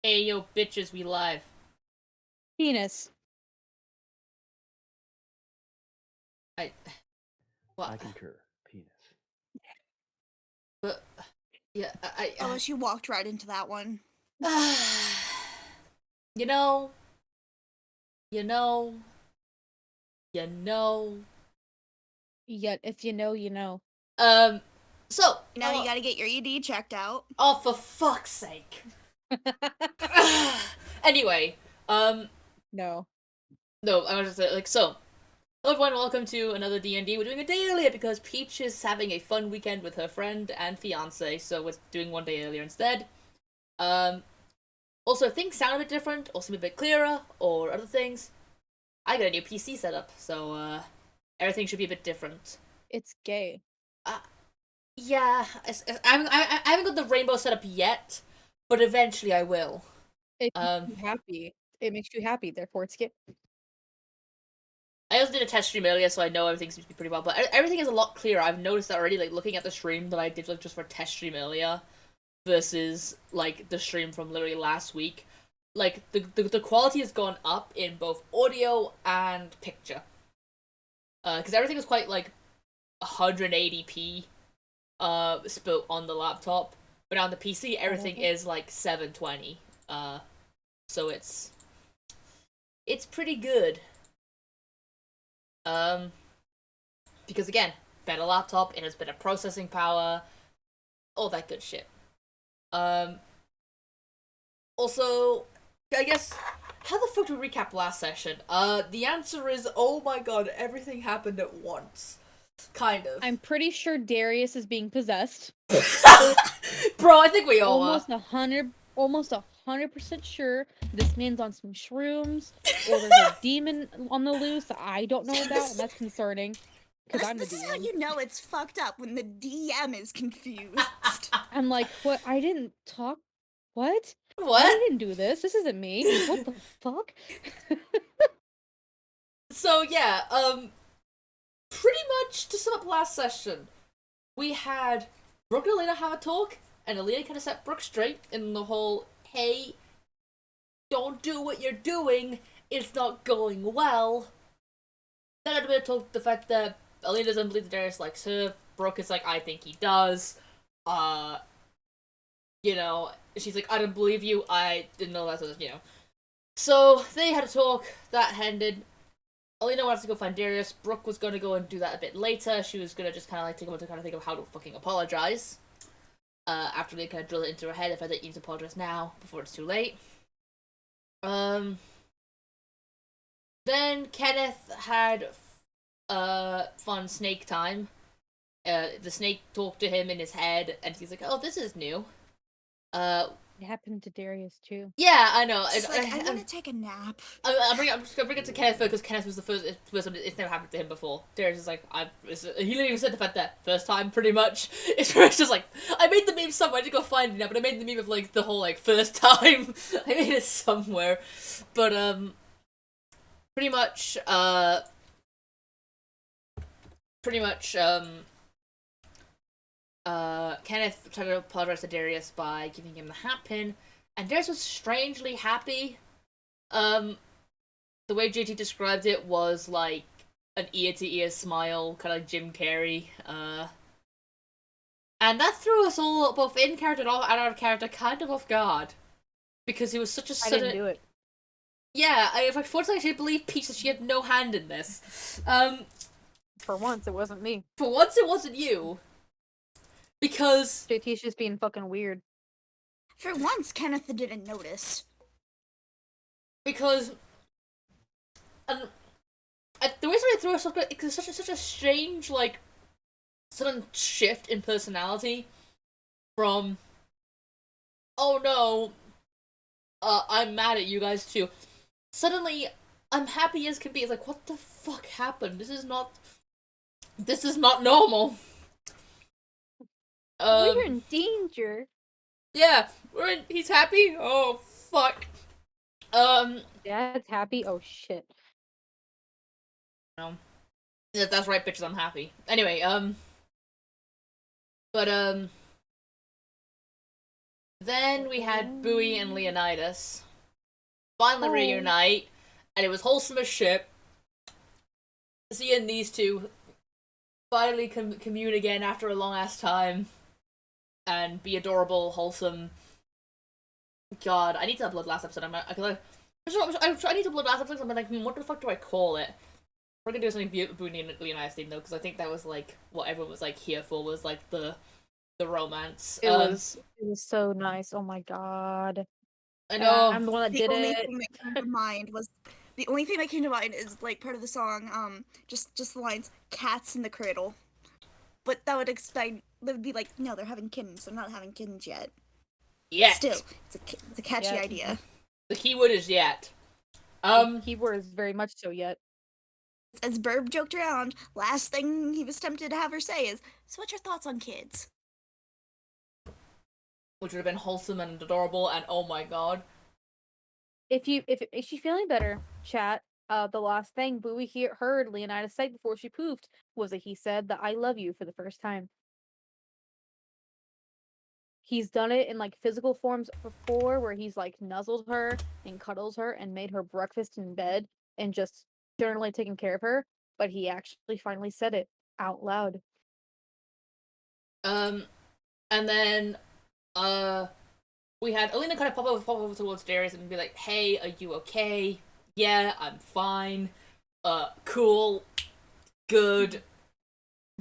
Hey yo, bitches, we live. Penis. I what? I concur. Penis. But yeah, Oh, she walked right into that one. you know, you know, you know. Yet, if you know, you know. Um, so Now you gotta get your ED checked out. oh, for fuck's sake. Anyway, No. no, I was just so. Hello everyone, welcome to another D&D. We're doing a day earlier because Peach is having a fun weekend with her friend and fiance, so we're doing one day earlier instead. Um, Also, if things sound a bit different, or seem a bit clearer, or other things, I got a new PC setup, so everything should be a bit different. It's gay. Uh, yeah, I haven't got the rainbow setup yet, but eventually I will. It makes Um, you happy. It makes you happy, therefore it's gay. I also did a test stream earlier, so I know everything seems to be pretty well, but everything is a lot clearer. I've noticed that already, like, looking at the stream that I did like, just for a test stream earlier, versus, like, the stream from literally last week. Like, the quality has gone up in both audio and picture. Because everything was quite, like, 180p split on the laptop, but on the PC, everything is, like, 720. So it's pretty good. Because again, better laptop, it has better processing power, all that good shit. Also, I guess, how the fuck do we recap last session? The answer is, oh my god, everything happened at once. Kind of. I'm pretty sure Darius is being possessed. Bro, I think we all are. Almost 100% sure this man's on some shrooms, or there's a demon on the loose that I don't know about, and that's concerning. Because I'm the This is how demon. you know it's fucked up, when the DM is confused. I'm like, what? I didn't talk. What? What? I didn't do this. This isn't me. What the fuck? So yeah, pretty much to sum up last session, we had Brooke and Alena have a talk, and Alena kind of set Brooke straight in the whole, hey, don't do what you're doing, it's not going well. Then I had a bit of talk the fact that Alena doesn't believe that Darius likes her, Brooke is like, I think he does. Uh, she's like, I don't believe you, I didn't know that, So they had a talk, that ended. Alena wanted to go find Darius. Brooke was going to go and do that a bit later. She was going to just kind of like take a moment to kind of think of how to fucking apologize. After they kind of drill it into her head, if I don't need to apologize now before it's too late. Then Kenneth had fun snake time. The snake talked to him in his head, and he's like, "Oh, this is new." It happened to Darius too. Yeah, I know. She's like, I want to take a nap. I'm just gonna bring it to Kenneth because Kenneth was the first person. It's never happened to him before. Darius is like, he literally said the fact that first time, pretty much. It's just like, I made the meme somewhere. I didn't go find it now, but I made the meme of like the whole like first time. I made it somewhere, but pretty much pretty much Kenneth tried to apologize to Darius by giving him the hat pin, and Darius was strangely happy. The way JT described it was like an ear to ear smile, kind of like Jim Carrey. And that threw us all, both in character and out of character, kind of off guard. Because it was such a I sudden. didn't do it. Yeah, unfortunately, I believe Peach that she had no hand in this. For once, it wasn't me. For once, it wasn't you. Because. JT's just being fucking weird. For once, Kenneth didn't notice. Because. The way somebody threw us off, it's such a strange, like, sudden shift in personality from, oh no, I'm mad at you guys too. Suddenly, I'm happy as can be. It's like, what the fuck happened? This is not normal. We're in danger. Yeah, he's happy? Oh, fuck. Dad's happy? Oh, shit. No. Yeah, that's right, bitches, I'm happy. Anyway, but, Then we had Bowie and Leonidas finally Oh. reunite, and it was wholesome as shit. Seeing these two finally commune again after a long ass time and be adorable, wholesome. God, I need to upload last episode. I need to upload last episode. I'm like, what the fuck do I call it? We're gonna do something Bowie and Leonidas theme though, because I think that was like what everyone was like here for, was like the romance. It was so nice. Oh my god. I And know. I'm the one that The did only it. thing that came to mind was the only thing that came to mind is like part of the song, just the lines "cats in the cradle," but that would explain. That would be like, no, they're having kittens. They're not having kittens yet. Yet. Still, it's a catchy Yet. idea. The keyword is yet. Keyword is very much so yet. As Burb joked around, last thing he was tempted to have her say is, "So, what's your thoughts on kids?" Which would have been wholesome and adorable, and oh my god. If she's feeling better, chat. The last thing Bowie heard Leonidas say before she poofed was that he said that "I love you" for the first time. He's done it in like physical forms before, where he's like nuzzled her and cuddles her and made her breakfast in bed and just generally taken care of her. But he actually finally said it out loud. And then, we had Alena kind of pop over towards Darius and be like, hey, are you okay? Yeah, I'm fine. Cool. Good.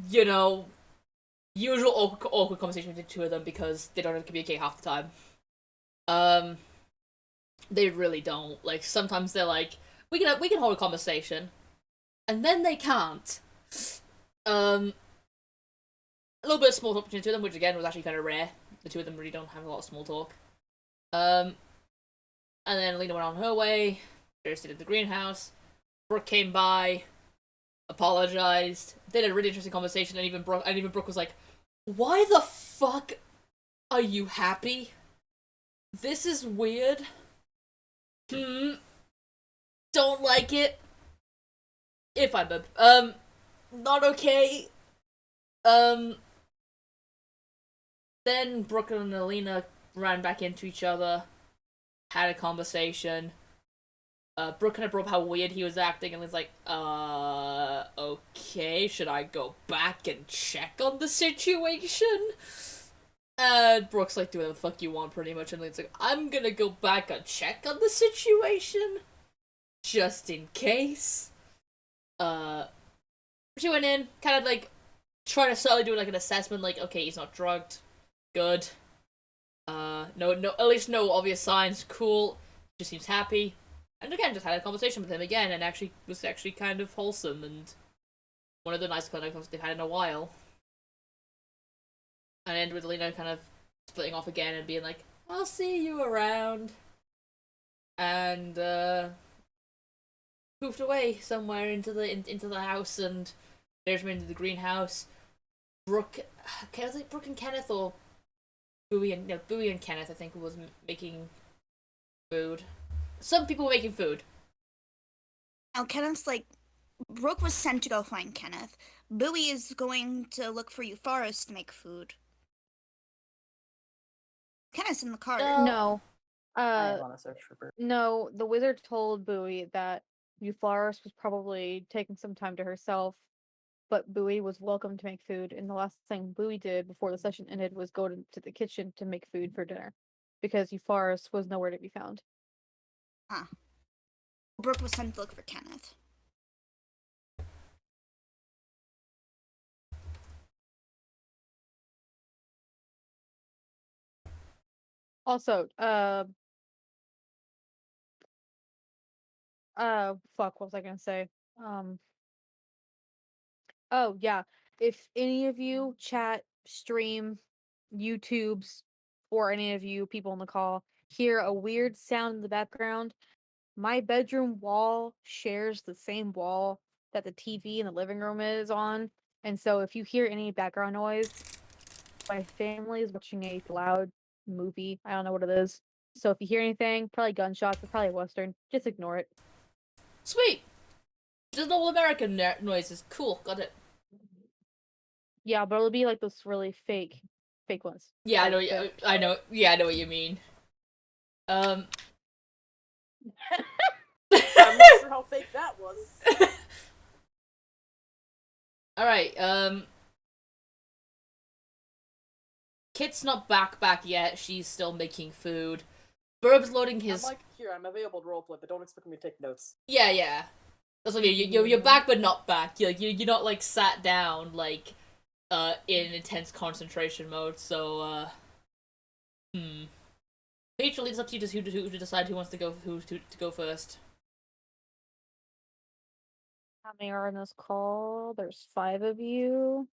You know, usual awkward conversation between the two of them because they don't have to communicate half the time. They really don't. Like, sometimes they're like, we can hold a conversation. And then they can't. A little bit of small talk between the two of them, which again was actually kind of rare. The two of them really don't have a lot of small talk. And then Lena went on her way. Darius stayed at the greenhouse. Brooke came by, apologized. They had a really interesting conversation, and even Brooke was like, "Why the fuck are you happy? This is weird. Don't like it. If I'm not okay. Then Brooke and Alena ran back into each other, had a conversation. Brooke kind of brought up how weird he was acting, and was like, okay, should I go back and check on the situation? And Brooke's like, do whatever the fuck you want, pretty much, and Lena's like, I'm gonna go back and check on the situation, just in case. She went in, kind of like, trying to subtly do like an assessment, like, okay, he's not drugged. Good. No, at least no obvious signs. Cool. Just seems happy. And again, just had a conversation with him again, and was actually kind of wholesome, and one of the nicest conversations they've had in a while. And end with Lena kind of splitting off again and being like, I'll see you around. And, poofed away somewhere into the house, and there's me into the greenhouse. Brooke and Kenneth, or Bowie and Kenneth, I think, was making food. Some people were making food. Now, Kenneth's like, Brooke was sent to go find Kenneth. Bowie is going to look for Euphorus to make food. Kenneth's in the car. No. I want to search for Bert. No, the wizard told Bowie that Euphorus was probably taking some time to herself, but Bowie was welcome to make food, and the last thing Bowie did before the session ended was go to the kitchen to make food for dinner, because Euphorus was nowhere to be found. Huh. Brooke was sent to look for Kenneth. Also, fuck, what was I gonna say? Oh yeah, if any of you chat, stream, YouTubes, or any of you people on the call hear a weird sound in the background, my bedroom wall shares the same wall that the TV in the living room is on, and so if you hear any background noise, my family is watching a loud movie. I don't know what it is. So if you hear anything, probably gunshots, it's probably Western. Just ignore it. Sweet. Just all American noises. Cool. Got it. Yeah, but it'll be like this really fake fake ones. Yeah, I know. Like the- I know. Yeah, I know what you mean. I'm not sure how fake that was. All right. Kit's not back yet. She's still making food. Burb's loading his. I'm like, here, I'm available to roleplay, but don't expect me to take notes. Yeah. That's what I mean. You're back, but not back. You're not like sat down like in intense concentration mode. So Rachel, it's up to you who to decide who wants to go first. How many are in this call? There's 5 of you.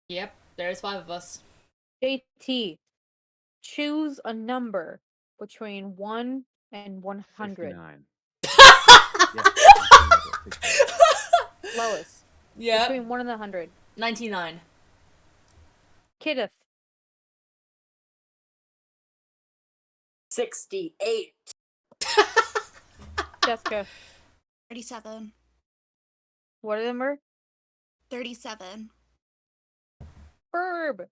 Yep, there's 5 of us. JT, choose a number between 1 and 100. 69. Yeah. Lois, Yeah. between 1 and 100. 99. Kideth, 68. Jessica, 37. what are the number? 37. Burb,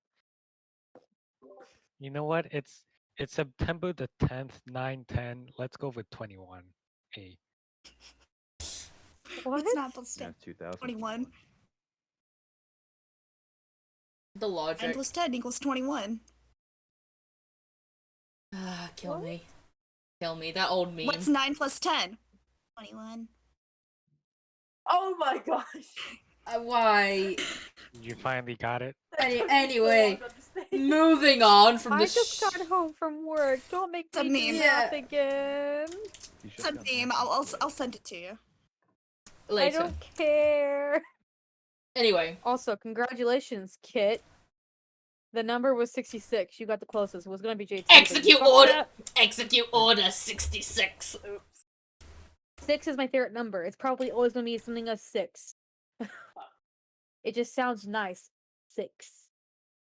You know what? It's September the 10th, 9/10. Let's go with 21. A. what? It's not plus Yeah, 10. 2021. 21. The 9 logic. plus 10 equals 21. Kill What? me. Kill me. That old meme. What's 9 plus 10? 21. Oh my gosh. Why? You finally got it? Anyway, Don't understand. moving on from I the just got home from work. Don't make It's a me do meme. math Yeah. again. You should It's a come meme. back I'll and send it to you. I later. don't care. Anyway, Also, congratulations, Kit. The number was 66. You got the closest. It was gonna be JT. but you Execute fucked order. up. Execute order 66. Oops. 6 is my favorite number. It's probably always gonna be something of 6. It just sounds nice. 6.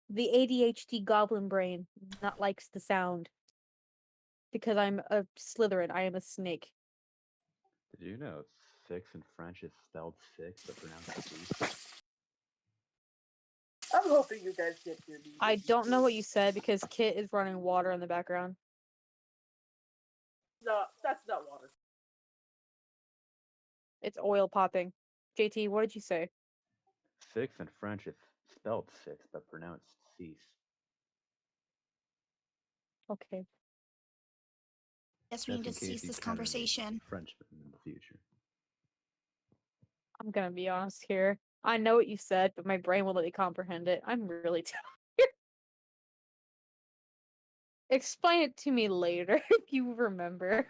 The ADHD goblin brain not likes the sound. Because I'm a Slytherin. I am a snake. Did you know 6 in French is spelled 6 but pronounced 6? I'm hoping you guys get your D. I don't know what you said because Kit is running water in the background. No, that's not water. It's oil popping. JT, what did you say? 6 in French is spelled 6 but pronounced 6. Okay. Yes, we need to Just in case cease you this encounter any conversation. Frenchmen in the future. I'm gonna be honest here. I know what you said, but my brain won't let me comprehend it. I'm really tired. Explain it to me later if you remember.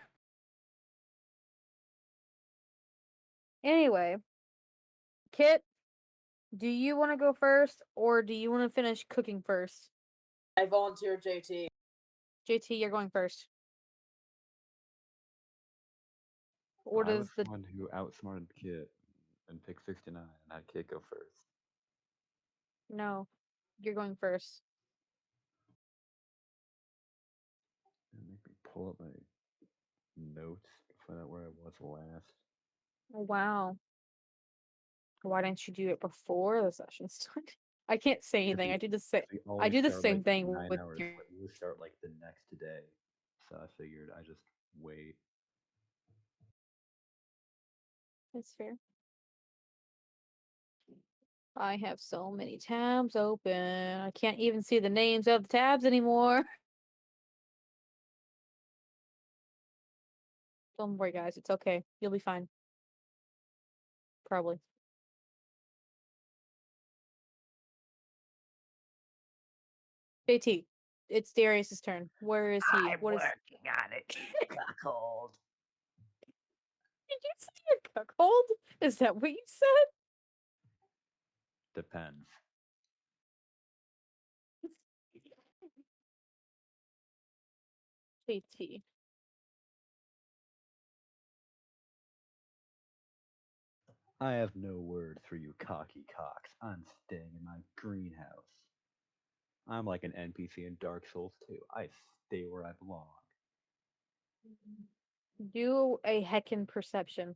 Anyway, Kit, do you want to go first or do you want to finish cooking first? I volunteer JT. JT, you're going first. What I is was the the one who outsmarted Kit and picked 69 and had Kit go first. No, you're going first. And make me pull up my notes to find out where I was last. Oh, wow. Why didn't you do it before the session started? I can't say anything. I do the same. We I always do the start, same like, thing 9 with hours your. late. We start like the next day. So I figured I just wait. That's fair. I have so many tabs open. I can't even see the names of the tabs anymore. Don't worry, guys. It's okay. You'll be fine. Probably. JT, it's Darius's turn. Where is he? What is? working on it. Cuckold. Did you say a cuckold? Is that what you said? Depends. JT. I have no word for you cocky cocks. I'm staying in my greenhouse. I'm like an NPC in Dark Souls 2. I stay where I belong. Do a heckin' perception.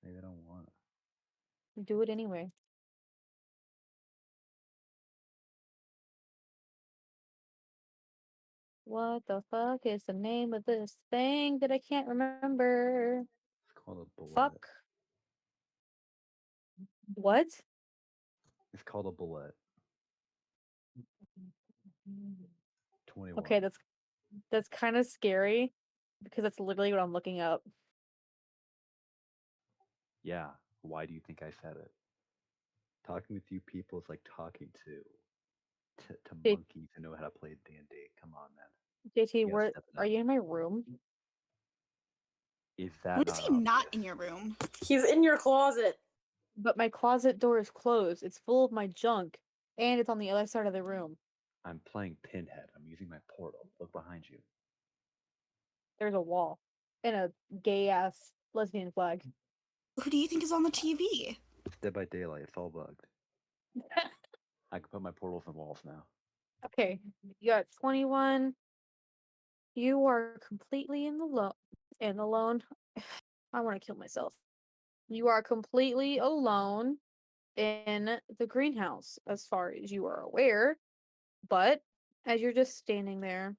Maybe I don't want to. Do it anyway. What the fuck is the name of this thing that I can't remember? It's called a bullet. Fuck. What? It's called a bullet. 21. Okay, that's kind of scary because that's literally what I'm looking up. Yeah. Why do you think I said it? Talking with you people is like talking to J- monkeys who know how to play D&D. Come on, man. JT, You gotta where step it are up. you in my room? Is that When is not he not obvious? in your room? He's in your closet. But my closet door is closed. It's full of my junk, and it's on the other side of the room. I'm playing Pinhead. I'm using my portal. Look behind you. There's a wall and a gay ass lesbian flag. Who do you think is on the TV? It's Dead by Daylight. It's all bugged. I can put my portals in walls now. Okay, you got 21. You are completely alone. I want to kill myself. You are completely alone in the greenhouse, as far as you are aware. But as you're just standing there,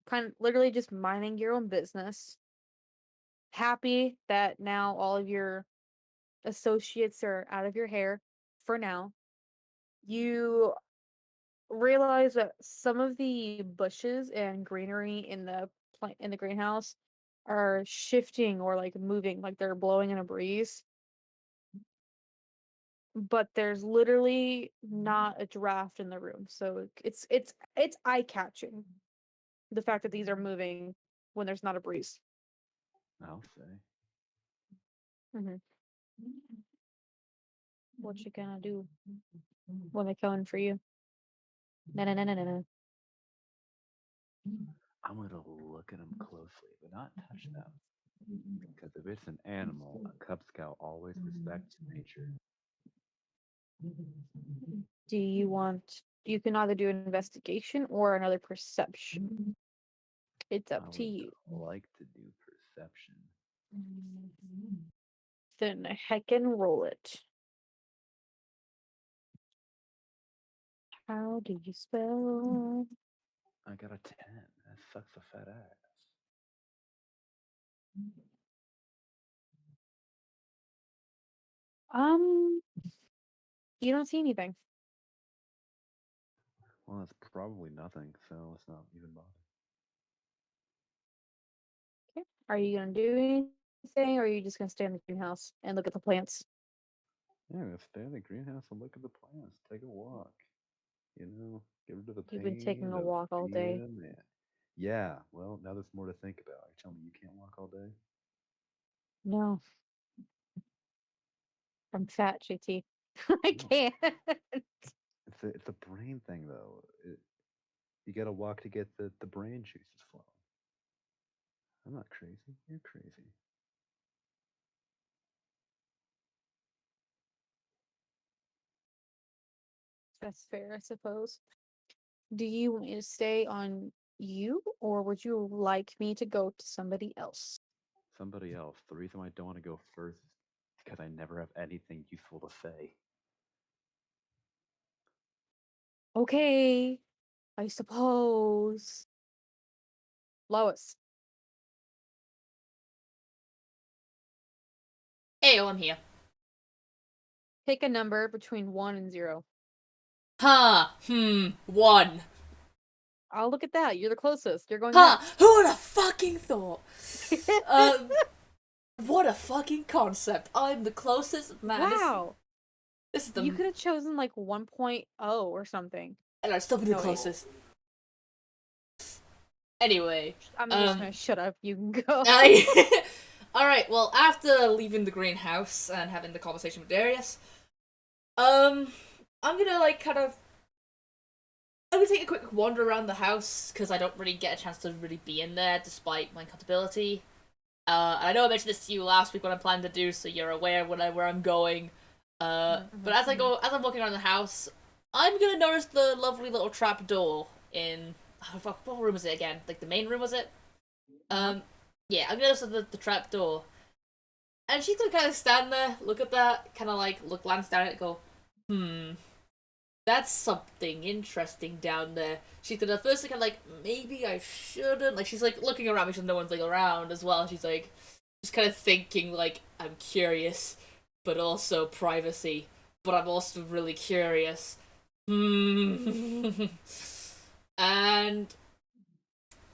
kind of literally just minding your own business, happy that now all of your associates are out of your hair for now, you realize that some of the bushes and greenery in the greenhouse are shifting or like moving, like they're blowing in a breeze. But there's literally not a draft in the room, so it's eye catching. The fact that these are moving when there's not a breeze. I'll say. Mm-hmm. What you gonna do when they're coming for you? No, no, no, no, no, no. I'm gonna look at them closely, but not touch them. Because if it's an animal, a Cub Scout always respects nature. Do you want? You can either do an investigation or another perception. It's I up to would you. like to do perception. Then heckin' roll it. How do you spell? I got a 10. That sucks a fat ass. You don't see anything. Well, that's probably nothing, so let's not even bother. Okay. Are you gonna do anything, or are you just gonna stay in the greenhouse and look at the plants? Yeah, let's stay in the greenhouse and look at the plants. Take a walk. You know, get rid of the You've been taking pain a of walk all day. being a man. Yeah, well, now there's more to think about. You tell me you can't walk all day? No, I'm fat, JT. I No, can't. it's a brain thing though. You gotta walk to get the brain juices flowing. I'm not crazy. You're crazy. That's fair, I suppose. Do you want me to stay on you, or would you like me to go to somebody else? Somebody else. The reason why I don't want to go first is because I never have anything useful to say. Okay, I suppose. Lois, Hey, I'm here. pick a number between 1 and 0. One. I'll look at that. You're the closest. You're going Huh, next. who would have fucking thought? What a fucking concept. I'm the closest man. Wow. This is the. You could have chosen like 1.0 or something. And I'd still be the No, wait. closest. Anyway. I'm just gonna shut up. You can go. Alright, well, after leaving the greenhouse and having the conversation with Darius, I'm gonna, I'm gonna take a quick wander around the house, because I don't really get a chance to really be in there, despite my compatibility. I know I mentioned this to you last week, what I'm planning to do, so you're aware where I'm going. But as I'm walking around the house, I'm gonna notice the lovely little trap door in, what room was it again? Like the main room, was it? Yeah, I'm gonna notice the trap door. And she's gonna kind of stand there, look at that, kind of like glance down at it, go, that's something interesting down there. She's gonna first kind of like, maybe I shouldn't. Like, she's like looking around, because no one's like around as well. She's like, just kind of thinking like, I'm curious, but also privacy. But I'm also really curious. And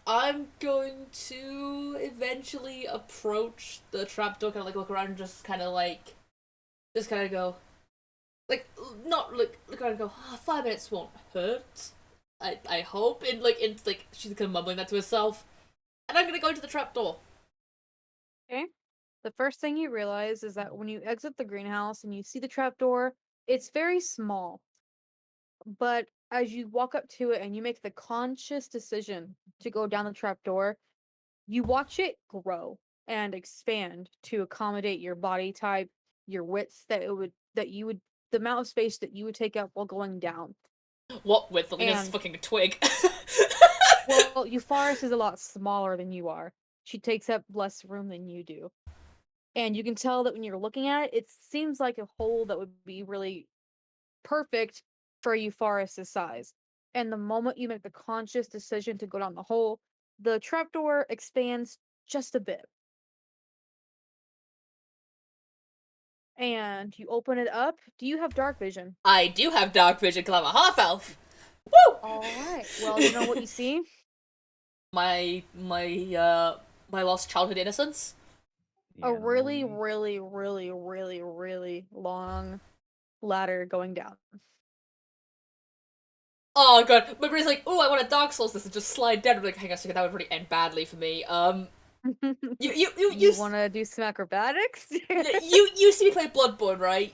I'm going to eventually approach the trapdoor, kind of like look around, and just kind of go, like, not look around and go, 5 minutes won't hurt. I hope. And like, she's kind of mumbling that to herself, and I'm gonna go into the trapdoor. Okay. The first thing you realize is that when you exit the greenhouse and you see the trapdoor, it's very small. But as you walk up to it and you make the conscious decision to go down the trapdoor, you watch it grow and expand to accommodate your body type, your width the amount of space that you would take up while going down. What with Alena's And- fucking twig? Well, Euphorus is a lot smaller than you are. She takes up less room than you do. And you can tell that when you're looking at it, it seems like a hole that would be really perfect for Euphorus' size. And the moment you make the conscious decision to go down the hole, the trapdoor expands just a bit. And you open it up. Do you have dark vision? I do have dark vision because I'm a half elf. Woo! Alright. Well, you know what you see? My lost childhood innocence. A Yeah, really, um, really, really, really, really long ladder going down. Oh god, my brain's like, oh, I want a Dark Souls this and just slide down. I'm like, hang on a second, that would really end badly for me. You want to do some acrobatics? you see me play Bloodborne, right?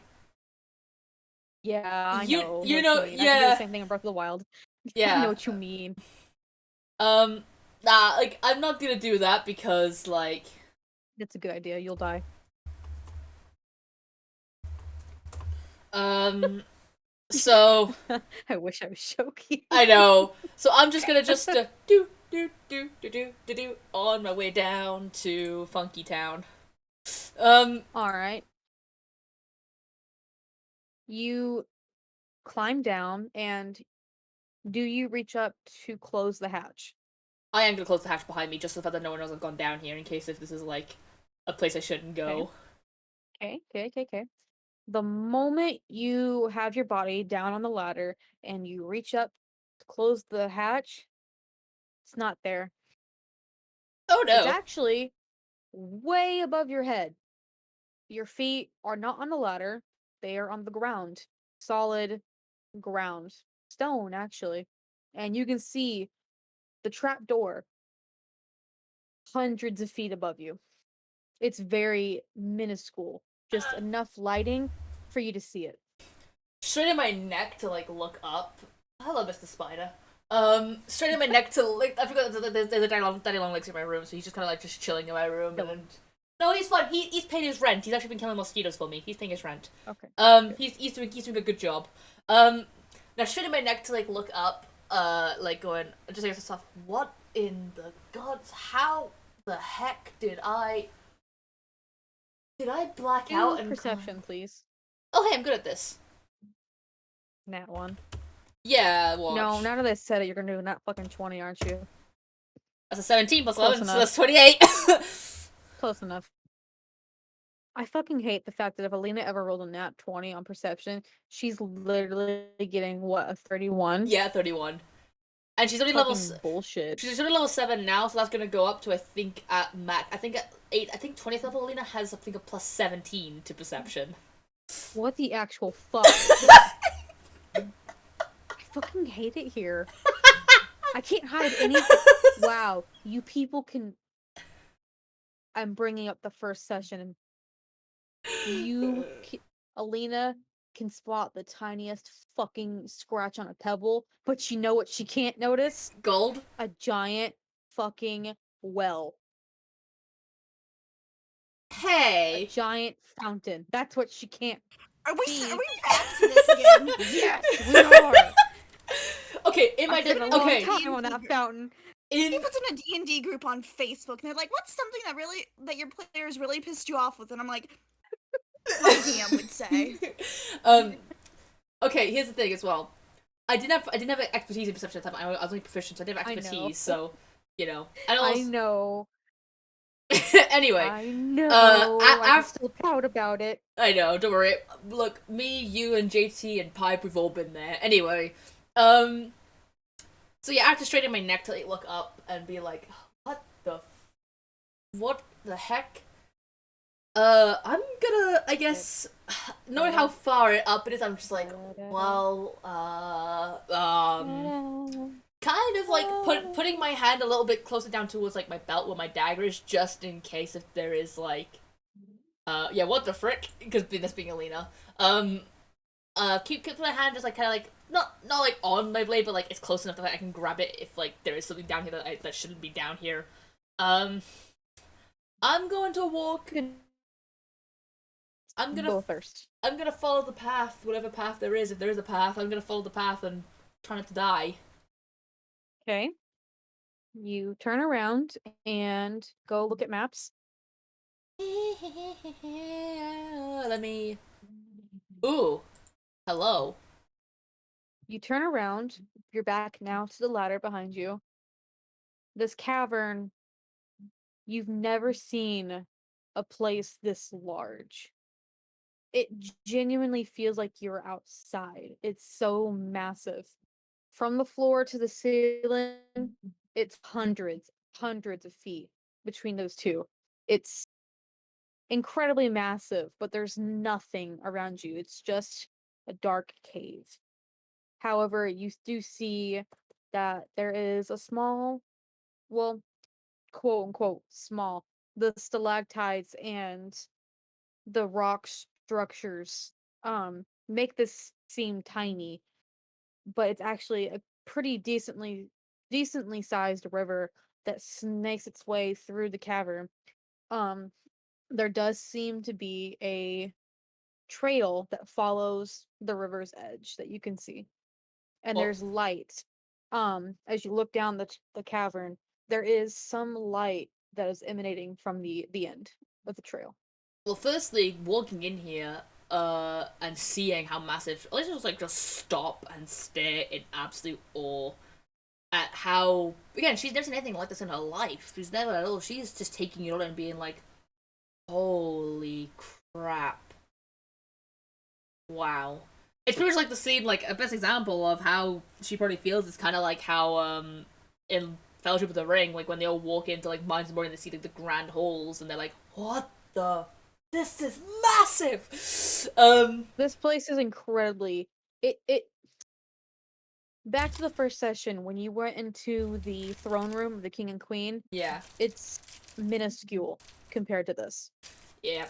Yeah, I know. You what know, mean. I can do yeah. the same thing in Breath of the Wild. Yeah. I know what you mean. Nah, like, I'm not gonna do that because, like, That's a good idea. You'll die. so I wish I was joking. I know. So I'm just gonna do on my way down to Funky Town. Alright. You climb down, and do you reach up to close the hatch? I am gonna close the hatch behind me just so that no one knows I've gone down here in case if this is like a place I shouldn't go. Okay. The moment you have your body down on the ladder and you reach up to close the hatch, it's not there. Oh It's no. actually way above your head. Your feet are not on the ladder, they are on the ground. Solid ground. Stone, actually. And you can see the trap door hundreds of feet above you. It's very minuscule. Just enough lighting for you to see it. Straight in my neck to like look up. Hello, Mr. Spider. Straight in my neck to like I forgot there's a daddy long legs in my room, so he's just kind of like just chilling in my room. Yep. And no, he's fine. He's paying his rent. He's actually been killing mosquitoes for me. He's paying his rent. Okay. He's doing a good job. Now straight in my neck to like look up. Like going just like stuff. What in the gods? How the heck did I black out and perception, please. Oh, hey, I'm good at this. Nat one. Yeah, watch. No, now that I said it, you're gonna do nat fucking 20, aren't you? That's a 17 plus Close 11, so enough. that's 28. Close enough. I fucking hate the fact that if Alena ever rolled a nat 20 on perception, she's literally getting, what, a 31? Yeah, 31. And she's only Fucking level... bullshit. She's only level 7 now, so that's gonna go up to, I think, at max... I think at 8... I think 20th level Alena has, I think, a plus 17 to perception. What the actual fuck? I fucking hate it here. I can't hide anything. Wow, you people can... I'm bringing up the first session. Alena can spot the tiniest fucking scratch on a pebble, but you know what she can't notice? Gold? A giant fucking well. A Hey! giant fountain. That's what she can't. Are we See? back to this again? Yes, we are. Okay, in my... I spent a long Okay, time on that fountain. in... He puts in a D&D group on Facebook, and they're like, "What's something that your players really pissed you off with?" And I'm like, "My DM would say." Okay, here's the thing as well. I didn't have expertise in perception at the time. I was only proficient, so I didn't have I know. expertise. So, and I also, know. anyway, I know. a- I'm af- still proud about it. I know. Don't worry. Look, me, you, and JT and Pipe, we've all been there. Anyway, um, so yeah, I have to straighten my neck to look up and be like, what the heck? I'm gonna, I guess, knowing how far up it is, I'm just like, well, kind of like putting my hand a little bit closer down towards like my belt where my dagger is, just in case if there is like, yeah, what the frick? Because this being Alena, keep my hand just like kind of like not like on my blade, but like it's close enough that I can grab it if like there is something down here that shouldn't be down here. I'm going to walk. I'm gonna go first. I'm gonna follow the path, whatever path there is. If there is a path, I'm gonna follow the path and try not to die. Okay. You turn around and go look at maps. Let me. Ooh, hello. You turn around. You're back now to the ladder behind you. This cavern, you've never seen a place this large. It genuinely feels like you're outside. It's so massive. From the floor to the ceiling, it's hundreds of feet between those two. It's incredibly massive, but there's nothing around you. It's just a dark cave. However, you do see that there is a small, well, quote unquote, small, the stalactites and the rock structures make this seem tiny, but it's actually a pretty decently sized river that snakes its way through the cavern. Um there does seem to be a trail that follows the river's edge that you can see. And Well, there's light. As you look down the cavern, there is some light that is emanating from the end of the trail. well, firstly, walking in here, and seeing how massive, let's just stop and stare in absolute awe at how, again, she's never seen anything like this in her life. She's never at all. She's just taking it all and being like, holy crap. Wow. It's pretty much like the scene, like, a best example of how she probably feels is kind of like how, in Fellowship of the Ring, like, when they all walk into, like, Mines of Moria and they see, like, the grand halls, and they're like, what the? This is massive! This place is incredibly it back to the first session when you went into the throne room of the king and queen. Yeah. It's minuscule compared to this. Yeah.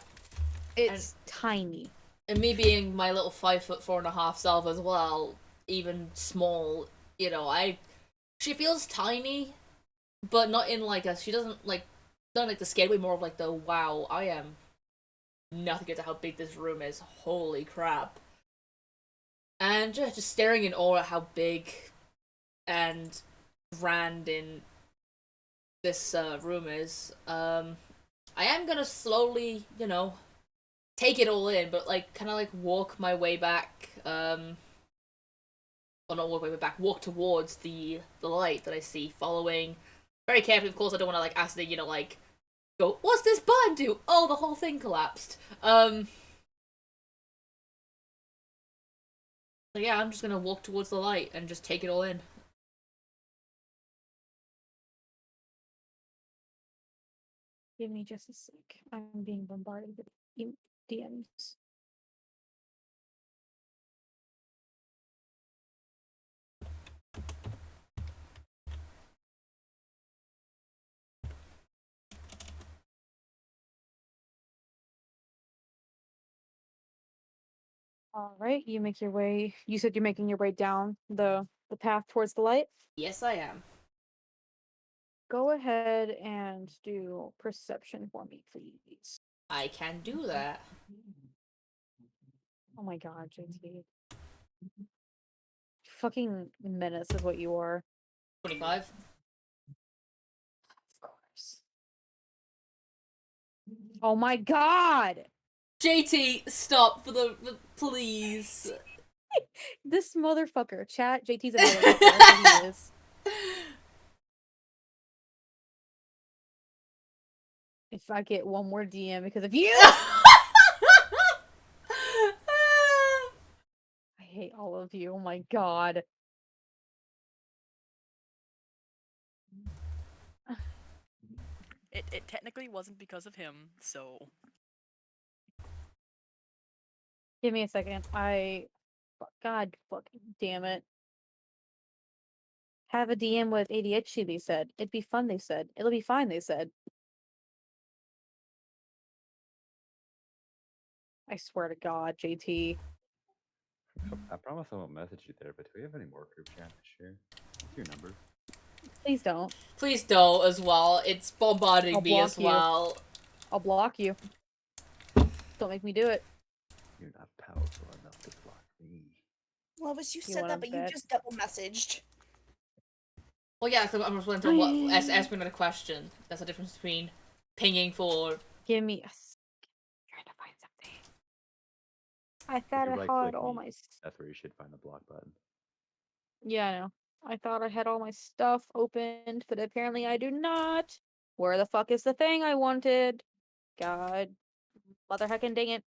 It's tiny. And me being my little 5'4.5" self as well, even small, she feels tiny, but not in like a, she doesn't like, not like the scared way, more of like the, wow, I am nothing compared to how big this room is, holy crap. And just staring in awe at how big and grand in this room is. I am gonna slowly, take it all in, but like kind of like walk my way back. Well, not walk my way back. Walk towards the light that I see, following very carefully. Of course, I don't want to like accidentally, like go, what's this button do? Oh, the whole thing collapsed. So yeah, I'm just gonna walk towards the light and just take it all in. Give me just a sec. I'm being bombarded with DMs. All right, you make your way. You said you're making your way down the path towards the light. Yes, I am. Go ahead and do perception for me, please. I can do that. Oh my god, JT. Fucking menace is what you are. 25. Of course. Oh my god! JT, stop for the please. This motherfucker. Chat, JT's a motherfucker. That's what he is. If I get one more DM because of you, I hate all of you. Oh my god. It technically wasn't because of him, so Give me a second. God fucking damn it. Have a DM with ADHD, they said. It'd be fun, they said. It'll be fine, they said. I swear to God, JT. I promise I won't message you there, but do we have any more group chat to share? What's your number? Please don't. Please don't as well. It's bombarding I'll me as block you. well. I'll block you. Don't make me do it. You're not powerful enough to block me. Lovis, you You said wanna that, but you bet? just double messaged. Well, yeah, so I'm responding to what ask me a question. That's the difference between pinging for. Give me a second. Trying to find something. I thought you I right-click had all me, my. That's where you should find the block button. Yeah, I know. I thought I had all my stuff opened, but apparently I do not. Where the fuck is the thing I wanted? God, mother heckin' dang it.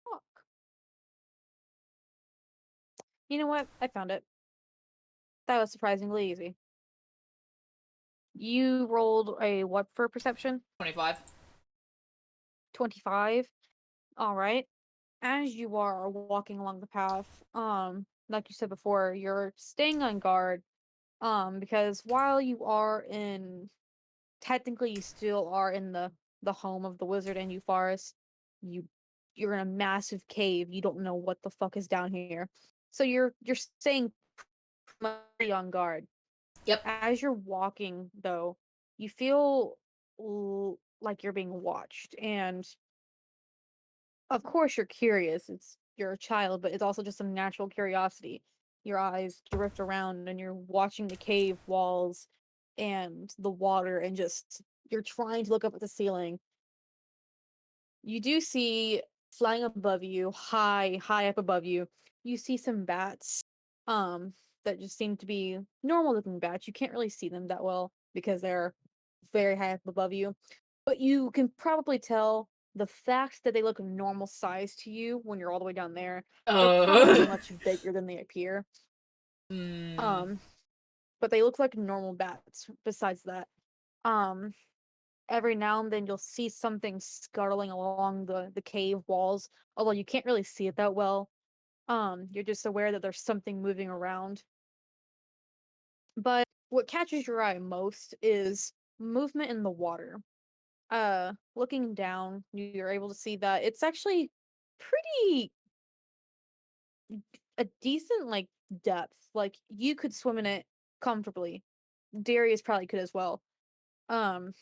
Fuck. You know what? I found it. That was surprisingly easy. You rolled a what for perception? 25. 25. All right. As you are walking along the path, like you said before, you're staying on guard, because while you are in, technically you still are in the home of the wizard and you forest, you you're in a massive cave. You don't know what the fuck is down here, so you're staying pretty on guard. Yep. As you're walking, though, you feel like you're being watched, and of course you're curious. You're a child, but it's also just some natural curiosity. Your eyes drift around and you're watching the cave walls and the water, and just you're trying to look up at the ceiling. You do see, flying above you, high up above you, you see some bats that just seem to be normal looking bats. You can't really see them that well because they're very high up above you, but you can probably tell the fact that they look normal size to you when you're all the way down there. They're probably much bigger than they appear. Mm. But they look like normal bats besides that. Um every now and then you'll see something scuttling along the cave walls, although you can't really see it that well. You're just aware that there's something moving around. But what catches your eye most is movement in the water. Looking down, you're able to see that it's actually pretty a decent like depth. Like you could swim in it comfortably. Darius probably could as well. Um,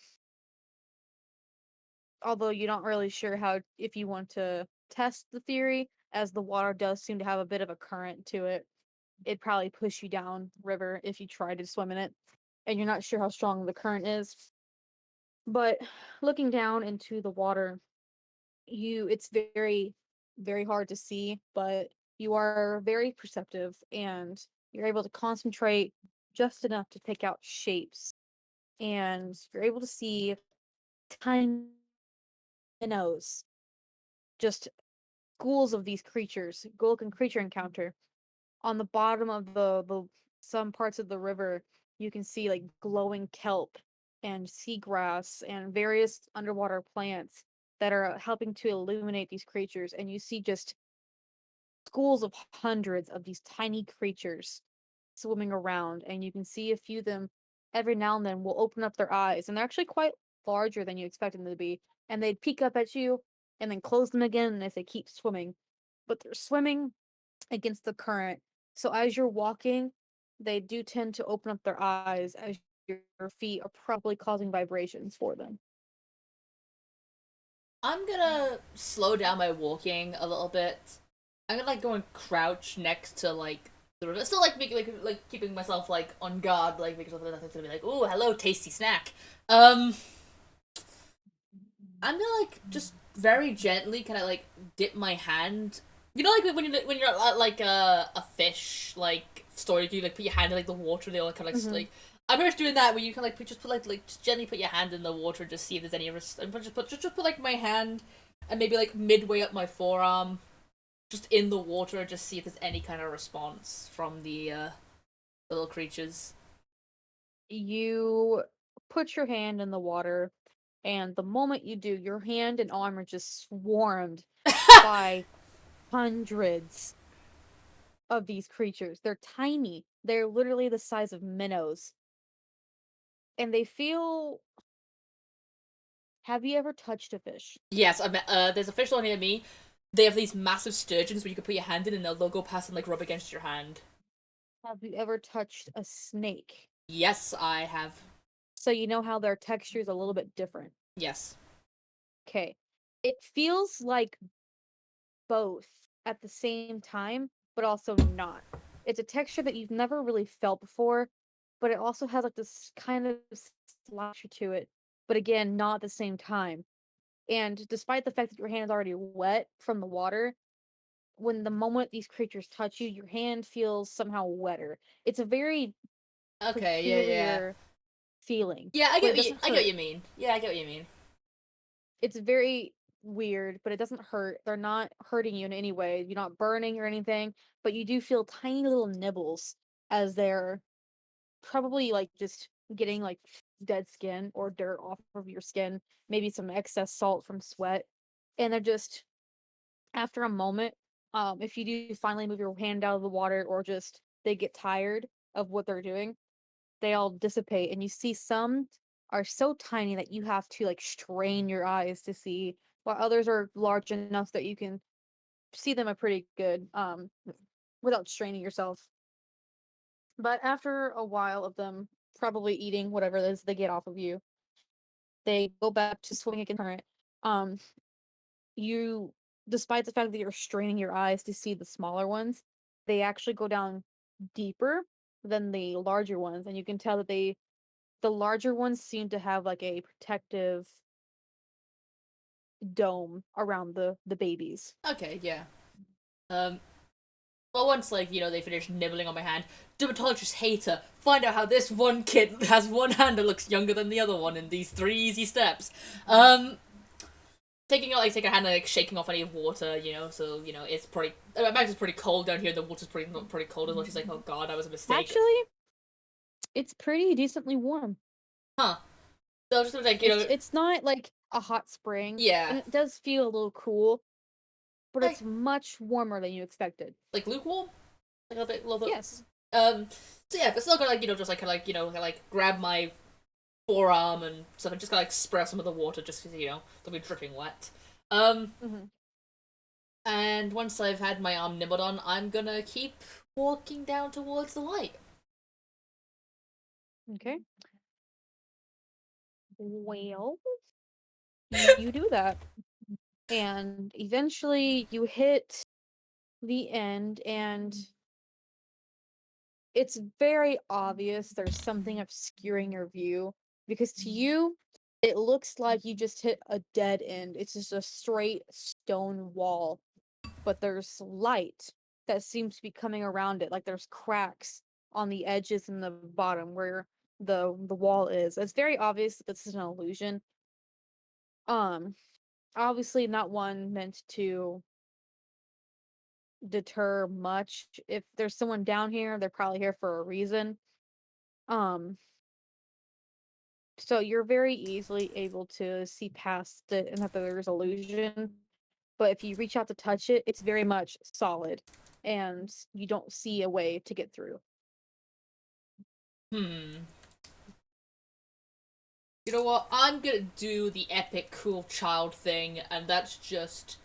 Although you're not really sure how, if you want to test the theory, as the water does seem to have a bit of a current to it. It'd probably push you down river if you try to swim in it, and you're not sure how strong the current is. But looking down into the water, it's very, very hard to see, but you are very perceptive and you're able to concentrate just enough to pick out shapes. And you're able to see tiny minnows, just schools of these creatures. Go look in creature encounter. On the bottom of the some parts of the river, you can see like glowing kelp and seagrass and various underwater plants that are helping to illuminate these creatures, and you see just schools of hundreds of these tiny creatures swimming around, and you can see a few of them every now and then will open up their eyes, and they're actually quite larger than you expected them to be, and they'd peek up at you and then close them again as they keep swimming. But they're swimming against the current. So as you're walking, they do tend to open up their eyes as your feet are probably causing vibrations for them. I'm gonna slow down my walking a little bit. I'm gonna like go and crouch next to like the river. Still like making like keeping myself like on guard, like because nothing's gonna be like, "Ooh, hello, tasty snack." I'm gonna like just very gently kind of like dip my hand. You know, like when you're at like a fish like store, you like put your hand in like the water, they all kind of like Mhm. like. I'm just doing that where you can like just put like just gently put your hand in the water, just see if there's any. Just put like my hand and maybe like midway up my forearm, just in the water, just see if there's any kind of response from the little creatures. You put your hand in the water, and the moment you do, your hand and arm are just swarmed by hundreds of these creatures. They're tiny. They're literally the size of minnows. And they feel. Have you ever touched a fish? Yes, there's a fish on near me. They have these massive sturgeons where you can put your hand in and they'll go past and like rub against your hand. Have you ever touched a snake? Yes, I have. So you know how their texture is a little bit different. Yes. Okay. It feels like both at the same time, but also not. It's a texture that you've never really felt before, but it also has like this kind of slasher to it, but again, not at the same time. And despite the fact that your hand is already wet from the water, when the moment these creatures touch you, your hand feels somehow wetter. It's a very Okay, yeah. peculiar feeling, Yeah, but it doesn't I get what hurt. you mean. Yeah, I get what you mean. It's very weird, but it doesn't hurt. They're not hurting you in any way. You're not burning or anything, but you do feel tiny little nibbles as they're probably like just getting like dead skin or dirt off of your skin, maybe some excess salt from sweat. And they're just after a moment, if you do finally move your hand out of the water or just they get tired of what they're doing, they all dissipate and you see some are so tiny that you have to like strain your eyes to see, while others are large enough that you can see them a pretty good without straining yourself. But after a while of them probably eating whatever it is they get off of you, they go back to swimming against the current. um you despite the fact that you're straining your eyes to see the smaller ones, they actually go down deeper than the larger ones, and you can tell that the larger ones seem to have like a protective dome around the babies. Okay, yeah. Um, well, once like they finish nibbling on my hand, dermatologist hater, find out how this one kid has one hand that looks younger than the other one in these 3 easy steps. Um, take a hand and like shaking off any water, so it's pretty. I imagine it's pretty cold down here. The water's pretty cold as well. She's like, oh god, that was a mistake. Actually, it's pretty decently warm. Huh. So I was just like, It's not like a hot spring, yeah, and it does feel a little cool, but like it's much warmer than you expected. lukewarm, like a little bit. Yes. So yeah, but still gonna just like kind of like grab my forearm and stuff and just kind of like spray some of the water just because they'll be dripping wet. Um, Hmm. and once I've had my arm nibbled on, I'm gonna keep walking down towards the light. Okay. Well, you do that, and eventually you hit the end, and it's very obvious there's something obscuring your view because to you it looks like you just hit a dead end. It's just a straight stone wall, but there's light that seems to be coming around it, like there's cracks on the edges and the bottom where the wall is. It's very obvious that this is an illusion. um Obviously not one meant to deter much. If there's someone down here, they're probably here for a reason. um So you're very easily able to see past it and that there's illusion. But if you reach out to touch it, it's very much solid and you don't see a way to get through. Hmm. You know what? I'm gonna do the epic cool child thing, and that's just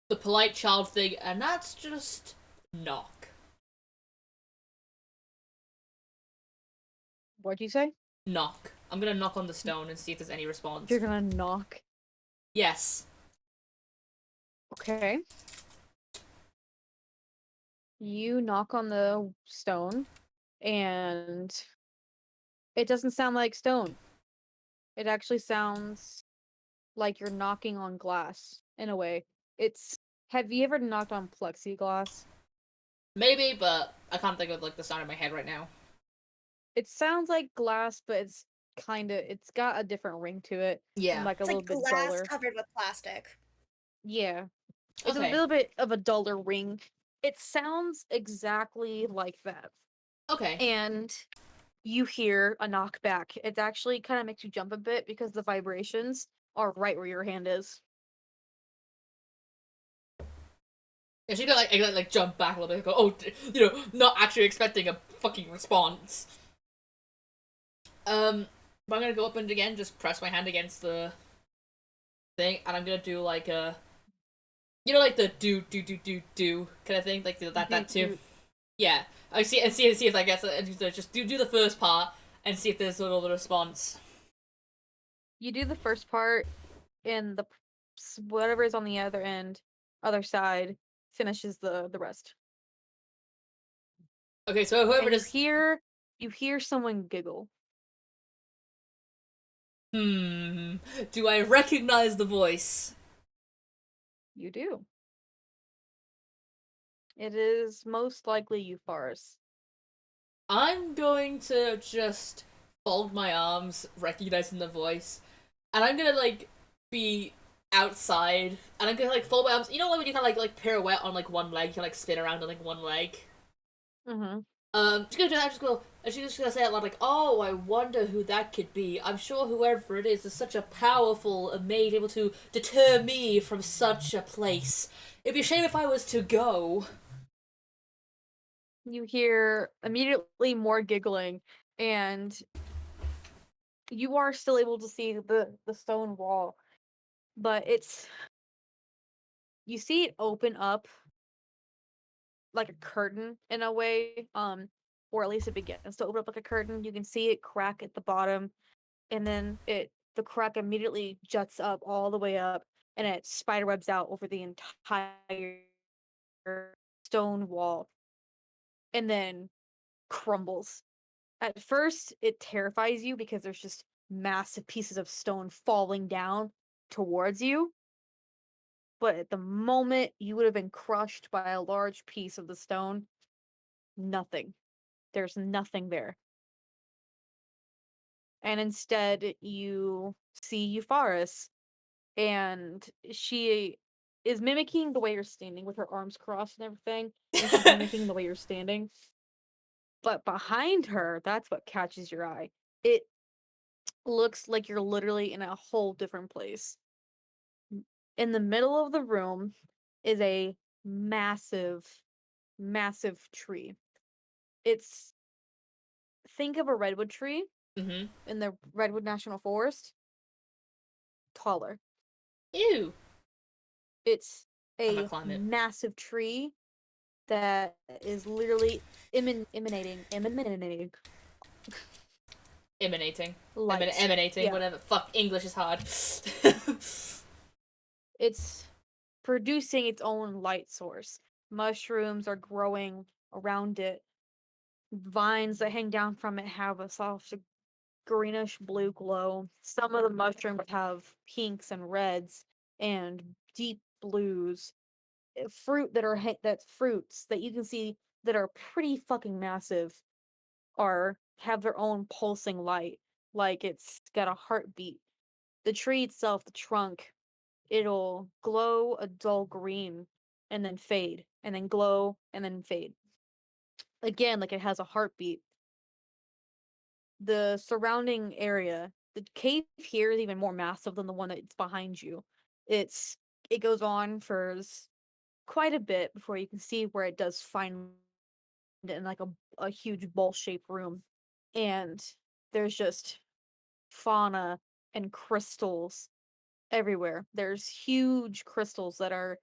the polite child thing, and that's just knock. What'd you say? Knock. I'm gonna knock on the stone and see if there's any response. You're gonna knock. Yes. Okay. You knock on the stone and it doesn't sound like stone. It actually sounds like you're knocking on glass in a way. It's have you ever knocked on plexiglass? Maybe, but I can't think of like the sound in my head right now. It sounds like glass, but it's got a different ring to it and Yeah. like a It's little like bit glass duller. covered with plastic. Yeah. It's a Okay. little bit of a duller ring. It sounds exactly like that. Okay. And you hear a knockback. It actually kind of makes you jump a bit because the vibrations are right where your hand is. And she got like jump back a little bit. Go, oh, you know, not actually expecting a fucking response. But I'm gonna go up and again just press my hand against the thing, and I'm gonna do like a, you know, like the do kind of thing, like that too. Yeah, I see if I guess and just do the first part and see if there's a little response. You do the first part, and whatever is on the other end, other side, finishes the rest. Okay, so whoever And it is, you hear someone giggle. do I recognize the voice? You do. It is most likely Euphorus. I'm going to just fold my arms, recognizing the voice, and I'm gonna like be outside, and I'm gonna like fold my arms. You know, like when you kind of like pirouette on like one leg, you can like spin around on like one leg. Mm-hmm. She's gonna do that. Just go, and she's just gonna say out loud like, "Oh, I wonder who that could be. I'm sure whoever it is such a powerful maid able to deter me from such a place. It'd be a shame if I was to go." You hear immediately more giggling, and you are still able to see the stone wall, but you see it open up like a curtain in a way, or at least it begins to open up like a curtain. You can see it crack at the bottom, and then the crack immediately juts up all the way up, and it spiderwebs out over the entire stone wall, and then crumbles. At first, it terrifies you because there's just massive pieces of stone falling down towards you. But at the moment you would have been crushed by a large piece of the stone, nothing. There's nothing there. And instead, you see Euphorus, and she is mimicking the way you're standing with her arms crossed and everything, and she's mimicking the way you're standing. But behind her, that's what catches your eye. It looks like you're literally in a whole different place. In the middle of the room is a massive, massive tree. It's think of a redwood tree Mm-hmm. in the Redwood National Forest, taller. Ew. It's I'm gonna a climb it. massive tree that is literally emanating Emanating. light. Emanating, Yeah, whatever. Fuck, English is hard. it's producing its own light source. Mushrooms are growing around it. Vines that hang down from it have a soft greenish blue glow. Some of the mushrooms have pinks and reds and deep blues. Fruit that are that's fruits that you can see that are pretty fucking massive are have their own pulsing light, like it's got a heartbeat. The tree itself, the trunk, it'll glow a dull green and then fade, and then glow and then fade. Again, like it has a heartbeat. The surrounding area, the cave here is even more massive than the one that's behind you. It's it goes on for quite a bit before you can see where it does finally end in like a huge bowl shaped room. And there's just fauna and crystals everywhere. There's huge crystals that are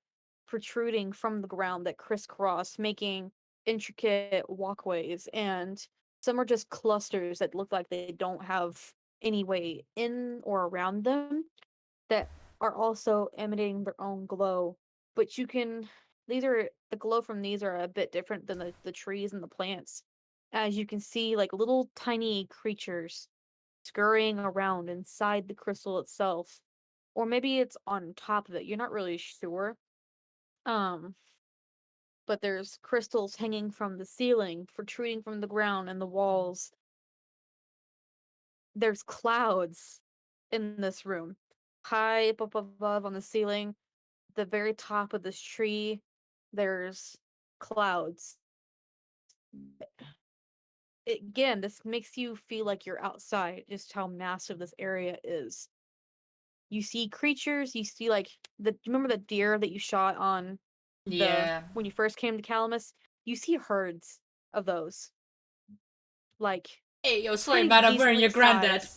protruding from the ground that crisscross, making intricate walkways, and some are just clusters that look like they don't have any way in or around them that are also emitting their own glow. But you can these are the glow from these are a bit different than the trees and the plants. As you can see, like little tiny creatures scurrying around inside the crystal itself, or maybe it's on top of it. You're not really sure. But there's crystals hanging from the ceiling, protruding from the ground and the walls. There's clouds in this room, high up above on the ceiling, the very top of this tree. There's clouds. Again, this makes you feel like you're outside, just how massive this area is. You see creatures, you see like remember the deer that you shot on Yeah. when you first came to Calamus? You see herds of those. Like Hey, yo, sorry, pretty man, I'm wearing your decently granddad.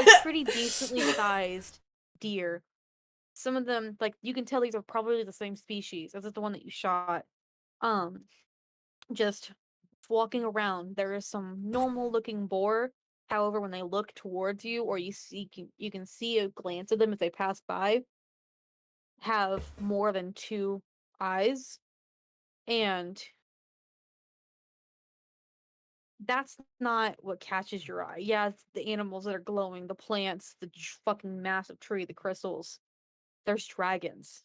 like pretty decently sized deer. Some of them, like you can tell these are probably the same species. This is the one that you shot. Um, just walking around. There is some normal looking boar. However, when they look towards you, or you can see a glance at them as they pass by, have more than two eyes, and that's not what catches your eye. Yeah, it's the animals that are glowing, the plants, the fucking massive tree, the crystals. There's dragons.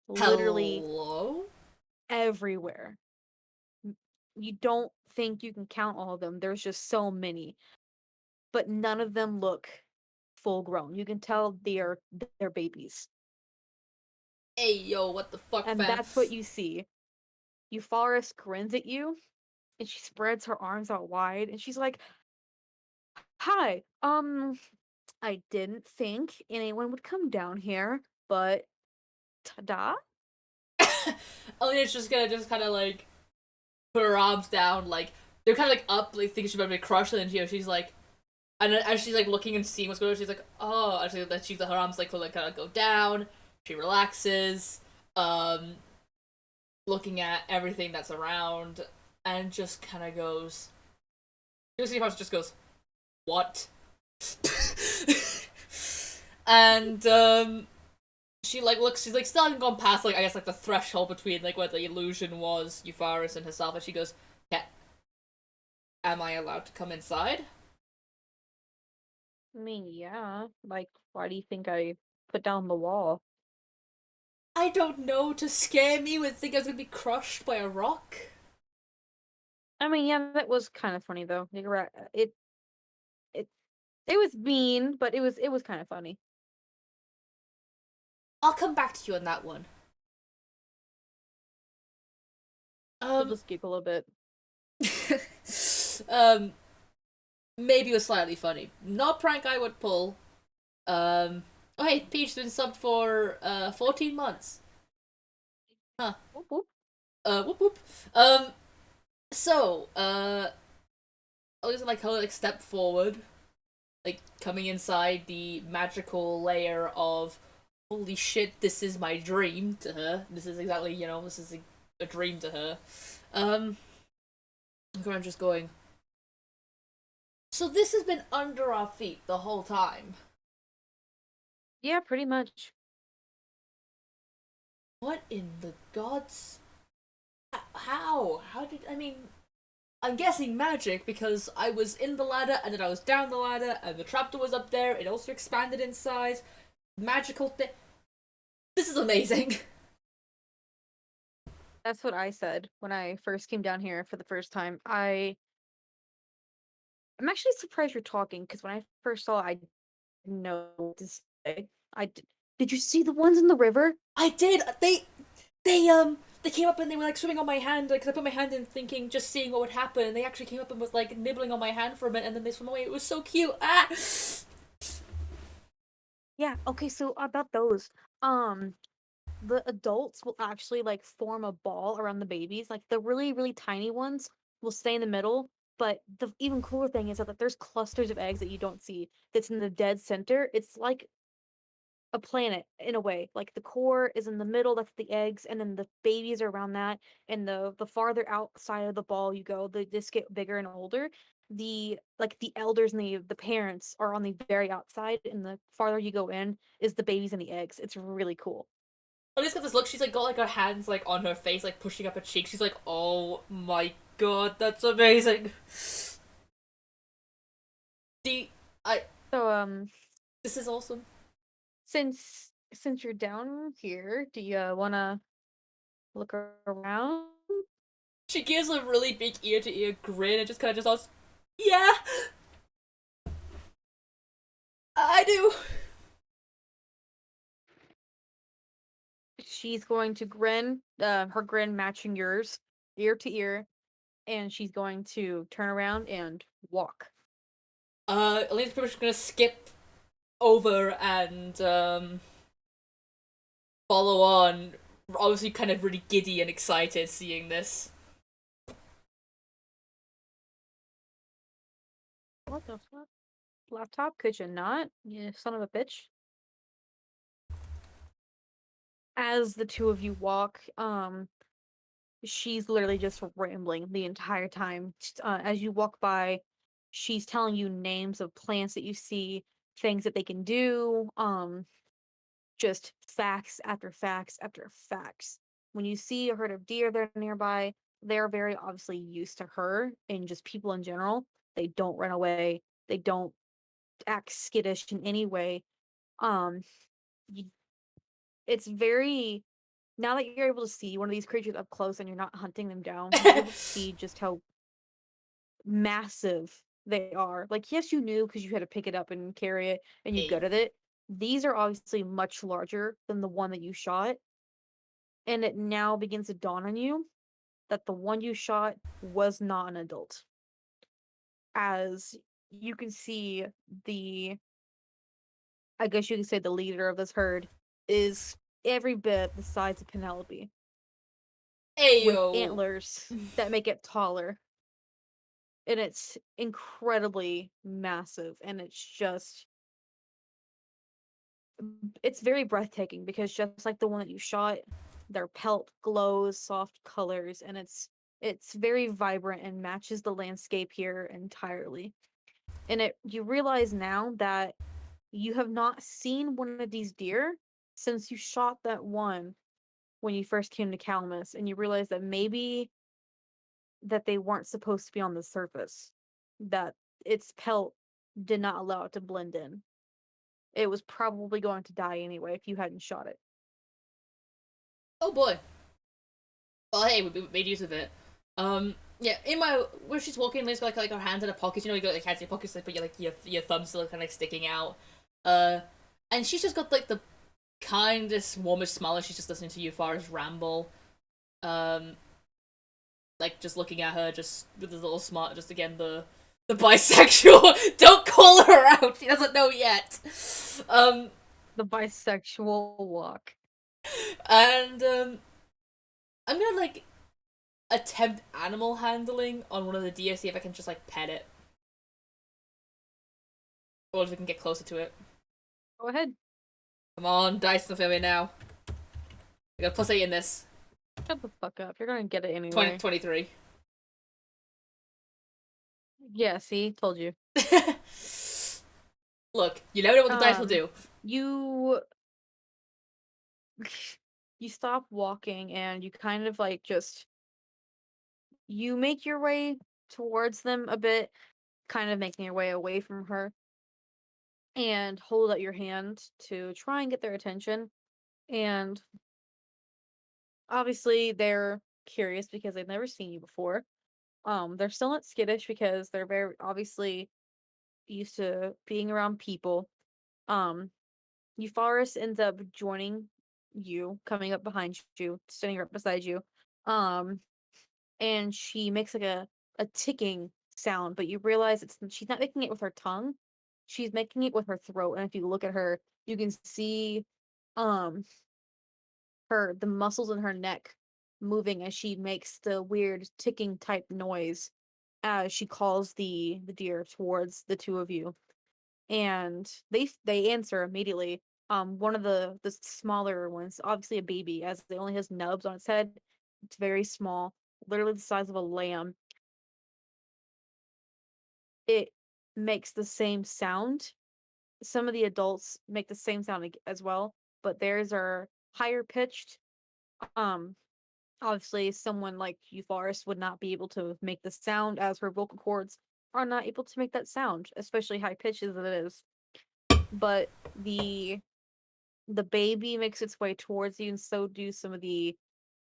Literally Hello? everywhere. You don't think you can count all of them. There's just so many. But none of them look full grown. You can tell they're babies. Hey, yo, what the fuck, And fam? that's what you see. Euphorus grins at you and she spreads her arms out wide and she's like, "Hi, I didn't think anyone would come down here, but ta-da." Alena's just gonna kind of like put her arms down, like they're kind of like up, like thinking she's about to be crushed, and then she's like, and then as she's like looking and seeing what's going on, she's like, oh, actually, that she's her arms like kind of go down. She relaxes, looking at everything that's around, and just kind of goes. Just goes, what? And she like looks. She's like still hasn't gone past like I guess like the threshold between like where the illusion was Euphorus and herself, and she goes, "Yeah, am I allowed to come inside?" I mean, yeah. Like, why do you think I put down the wall? I don't know, to scare me would think I was gonna be crushed by a rock. I mean, yeah, that was kind of funny though. You're right. It it was mean, but it was kind of funny. I'll come back to you on that one. She'll just giggle a bit. um, maybe it was slightly funny. Not a prank I would pull. Oh hey, Peach's been subbed for 14 months. Huh. Whoop, whoop. Whoop whoop. So, I was like her like step forward, like coming inside the magical layer of holy shit, this is my dream to her. This is exactly, this is a dream to her. I'm just going. So this has been under our feet the whole time. Yeah, pretty much. What in the gods? How? How did I mean? I'm guessing magic because I was in the ladder and then I was down the ladder and the trapdoor was up there. It also expanded in size. Magical thing. This is amazing. That's what I said when I first came down here for the first time. I'm actually surprised you're talking because when I first saw it, I didn't know what to say. Did you see the ones in the river? I did. They came up and they were like swimming on my hand because I put my hand in thinking just seeing what would happen, and they actually came up and was like nibbling on my hand for a minute and then they swam away. It was so cute. Ah. Yeah, okay, so about those. The adults will actually like form a ball around the babies. Like the really, really tiny ones will stay in the middle. But the even cooler thing is that there's clusters of eggs that you don't see that's in the dead center. It's like a planet in a way. Like the core is in the middle, that's the eggs, and then the babies are around that. And the farther outside of the ball you go, they just get bigger and older. The elders and the parents are on the very outside, and the farther you go in is the babies and the eggs. It's really cool. Alina's got this look. She's like got like her hands like on her face, like pushing up her cheek. She's like, "Oh my god, that's amazing." The I So This is awesome. since you're down here, do you wanna look around? She gives a really big ear to ear grin and just kind of just asks, "Yeah, I do." She's going to grin, her grin matching yours, ear to ear, and she's going to turn around and walk. Alena's pretty much gonna skip over and follow on. Obviously, kind of really giddy and excited seeing this. What the fuck? Laptop? Could you not? You son of a bitch. As the two of you walk, she's literally just rambling the entire time. As you walk by, she's telling you names of plants that you see, things that they can do, just facts after facts after facts. When you see a herd of deer that are nearby, they're very obviously used to her and just people in general. They don't run away. They don't act skittish in any way. Um, you, it's very now that you're able to see one of these creatures up close and you're not hunting them down, you're able to see just how massive they are. Like, yes, you knew because you had to pick it up and carry it and you're good at it. These are obviously much larger than the one that you shot. And it now begins to dawn on you that the one you shot was not an adult. As you can see, I guess you could say the leader of this herd is every bit the size of Penelope, with Ayo. antlers that make it taller. And it's incredibly massive, and it's very breathtaking because just like the one that you shot, their pelt glows soft colors, and it's very vibrant and matches the landscape here entirely. And you realize now that you have not seen one of these deer since you shot that one when you first came to Calamus, and you realize that maybe that they weren't supposed to be on the surface, that its pelt did not allow it to blend in. It was probably going to die anyway if you hadn't shot it. Oh boy. Well, hey, we made use of it. Yeah, where she's walking, Liz got like her hands in her pockets. You know, you got like hands in your pockets, but your thumbs still kind of like sticking out. And she's just got like the kindest, warmest smile as she's just listening to you far as ramble. Um, like just looking at her, just with a little smart, just again the bisexual. Don't call her out. She doesn't know yet. The bisexual walk. And I'm gonna like attempt animal handling on one of the deer, see if I can just like pet it, or if we can get closer to it. Go ahead. Come on, dice for me now. I got +8 in this. Shut the fuck up. You're gonna get it anyway. 23. Yeah, see? Told you. Look, you never know what the dice will do. You you stop walking and you kind of like just you make your way towards them a bit, kind of making your way away from her, and hold out your hand to try and get their attention. And obviously they're curious because they've never seen you before. They're still not skittish because they're very obviously used to being around people. Um, Euphorus ends up joining you, coming up behind you, standing right beside you. Um, and she makes like a ticking sound, but you realize she's not making it with her tongue. She's making it with her throat. And if you look at her, you can see um the muscles in her neck moving as she makes the weird ticking type noise as she calls the deer towards the two of you. And they answer immediately. One of the smaller ones, obviously a baby, as it only has nubs on its head. It's very small, literally the size of a lamb. It makes the same sound. Some of the adults make the same sound as well, but theirs are higher pitched. Um, Obviously, someone like Euphorus would not be able to make the sound, as her vocal cords are not able to make that sound, especially high pitched as it is. But the baby makes its way towards you, and so do some of the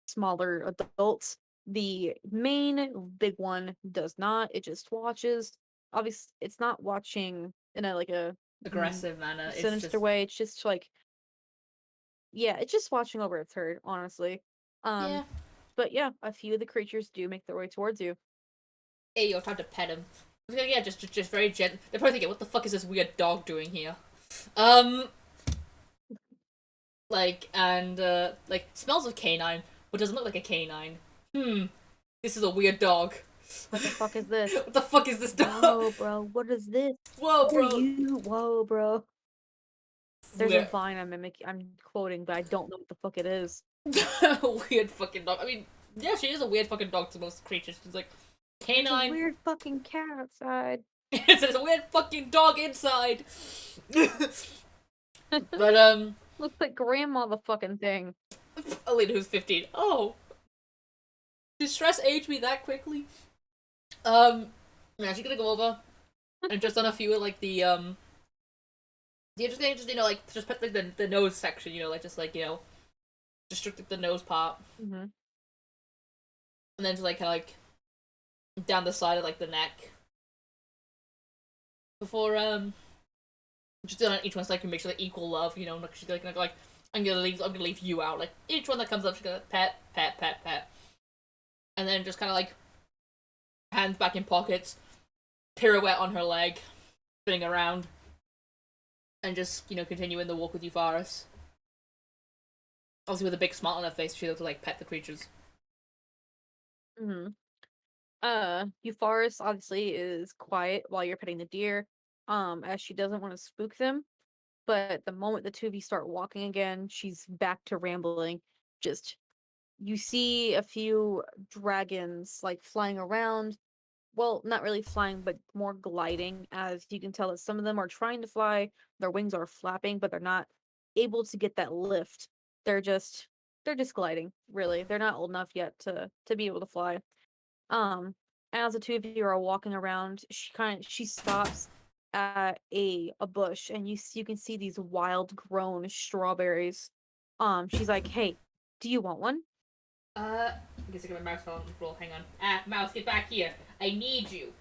smaller adults. The main big one does not. It just watches. Obviously, it's not watching in a Aggressive manner. It's sinister just way. It's just like, yeah, it's just watching over its herd, honestly. yeah. But yeah, a few of the creatures do make their way towards you. Hey, you're time to pet him. Yeah, just very gentle. They're probably thinking, what the fuck is this weird dog doing here? Like smells of canine, but doesn't look like a canine. This is a weird dog. What the fuck is this? What the fuck is this dog? Whoa, bro, what is this? Whoa, What are bro. you? Whoa, bro. There's a Weird, vine I'm quoting, but I don't know what the fuck it is. weird fucking dog. I mean, yeah, she is a weird fucking dog to most creatures. She's like There's a canine. weird fucking cat outside. It's a weird fucking dog inside. But Looks like grandma the fucking thing. Alena, who's 15. Oh, did stress age me that quickly? Yeah, she's gonna go over and just on a few of like the interesting, just like just put like the nose section, like just like just like the nose part, Mm-hmm. and then just like kind of like down the side of like the neck. Before just on each one so I can make sure like equal love, like she's like I'm gonna leave you out. Like each one that comes up, she's gonna pet, pet, pet, pet, and then just kind of like hands back in pockets, pirouette on her leg, spinning around, and just continuing the walk with Euphorus. Obviously, with a big smile on her face, she's able to like pet the creatures. Mm-hmm. Euphorus obviously is quiet while you're petting the deer, as she doesn't want to spook them. But the moment the two of you start walking again, she's back to rambling. Just you see a few dragons like flying around. Well, not really flying, but more gliding, as you can tell that some of them are trying to fly, their wings are flapping, but they're not able to get that lift. They're just gliding, really. They're not old enough yet to be able to fly. Um, as the two of you are walking around, she stops at a bush, and you can see these wild grown strawberries. She's like, "Hey, do you want one?" I guess I got my mouse fell on the floor. Hang on. Mouse, get back here. I need you.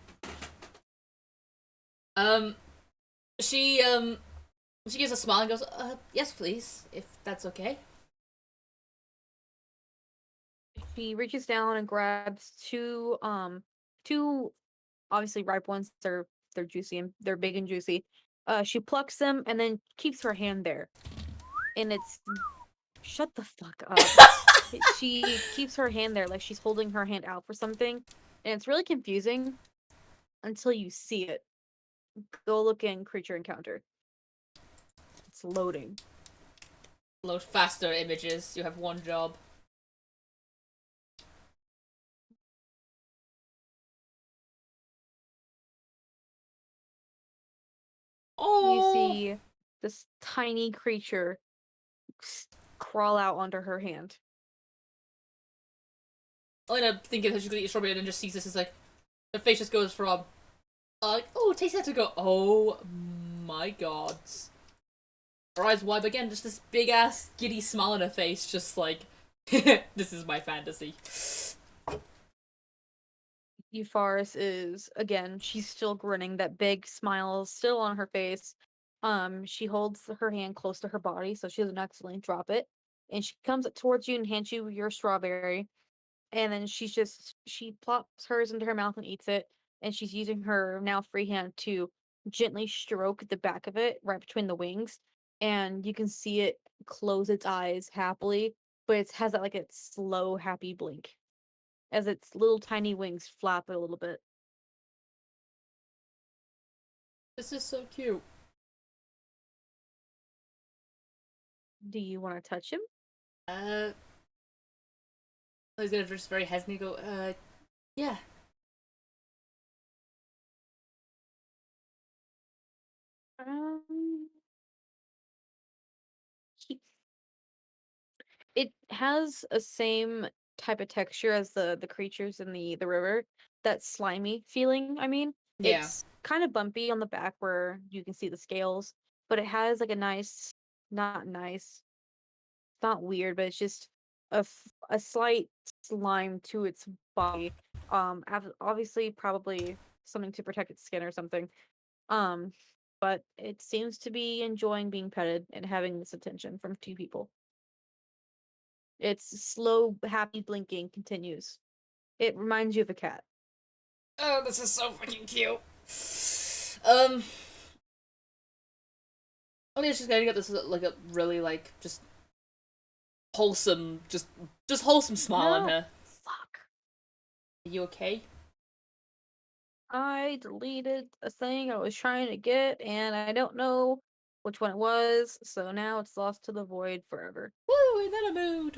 Um, she gives a smile and goes, yes, please, if that's okay. She reaches down and grabs two obviously ripe ones. They're juicy and they're big and juicy. She plucks them and then keeps her hand there. And it's shut the fuck up. She keeps her hand there like she's holding her hand out for something, and it's really confusing until you see it. Go look in creature encounter. It's loading. Load faster images. You have one job. Oh. You see this tiny creature crawl out onto her hand. Elena thinking that she's gonna eat strawberry and then just sees this as like her face just goes from like, oh, taste that to go, oh my god. Her eyes wide again, just this big ass giddy smile on her face, just like this is my fantasy. Euphorus is again, she's still grinning, that big smile still on her face. She holds her hand close to her body so she doesn't accidentally drop it. And she comes towards you and hands you your strawberry. And then she plops hers into her mouth and eats it. And she's using her now free hand to gently stroke the back of it right between the wings. And you can see it close its eyes happily, but it has that like its slow, happy blink as its little tiny wings flap a little bit. This is so cute. Do you want to touch him? I was gonna just very hesitant go, yeah. Um, he- it has a same type of texture as the creatures in the river. That slimy feeling, I mean. Yeah. It's kind of bumpy on the back where you can see the scales, but it has like a nice not nice. It's not weird, but it's just a slight slime to its body. Obviously, probably something to protect its skin or something. Um, but it seems to be enjoying being petted and having this attention from two people. Its slow, happy blinking continues. It reminds you of a cat. Oh, this is so fucking cute. I think she's gonna get this like a really like just wholesome, just wholesome smile on No. her. Fuck. Are you okay? I deleted a thing I was trying to get, and I don't know which one it was, so now it's lost to the void forever. Woo, in that mood.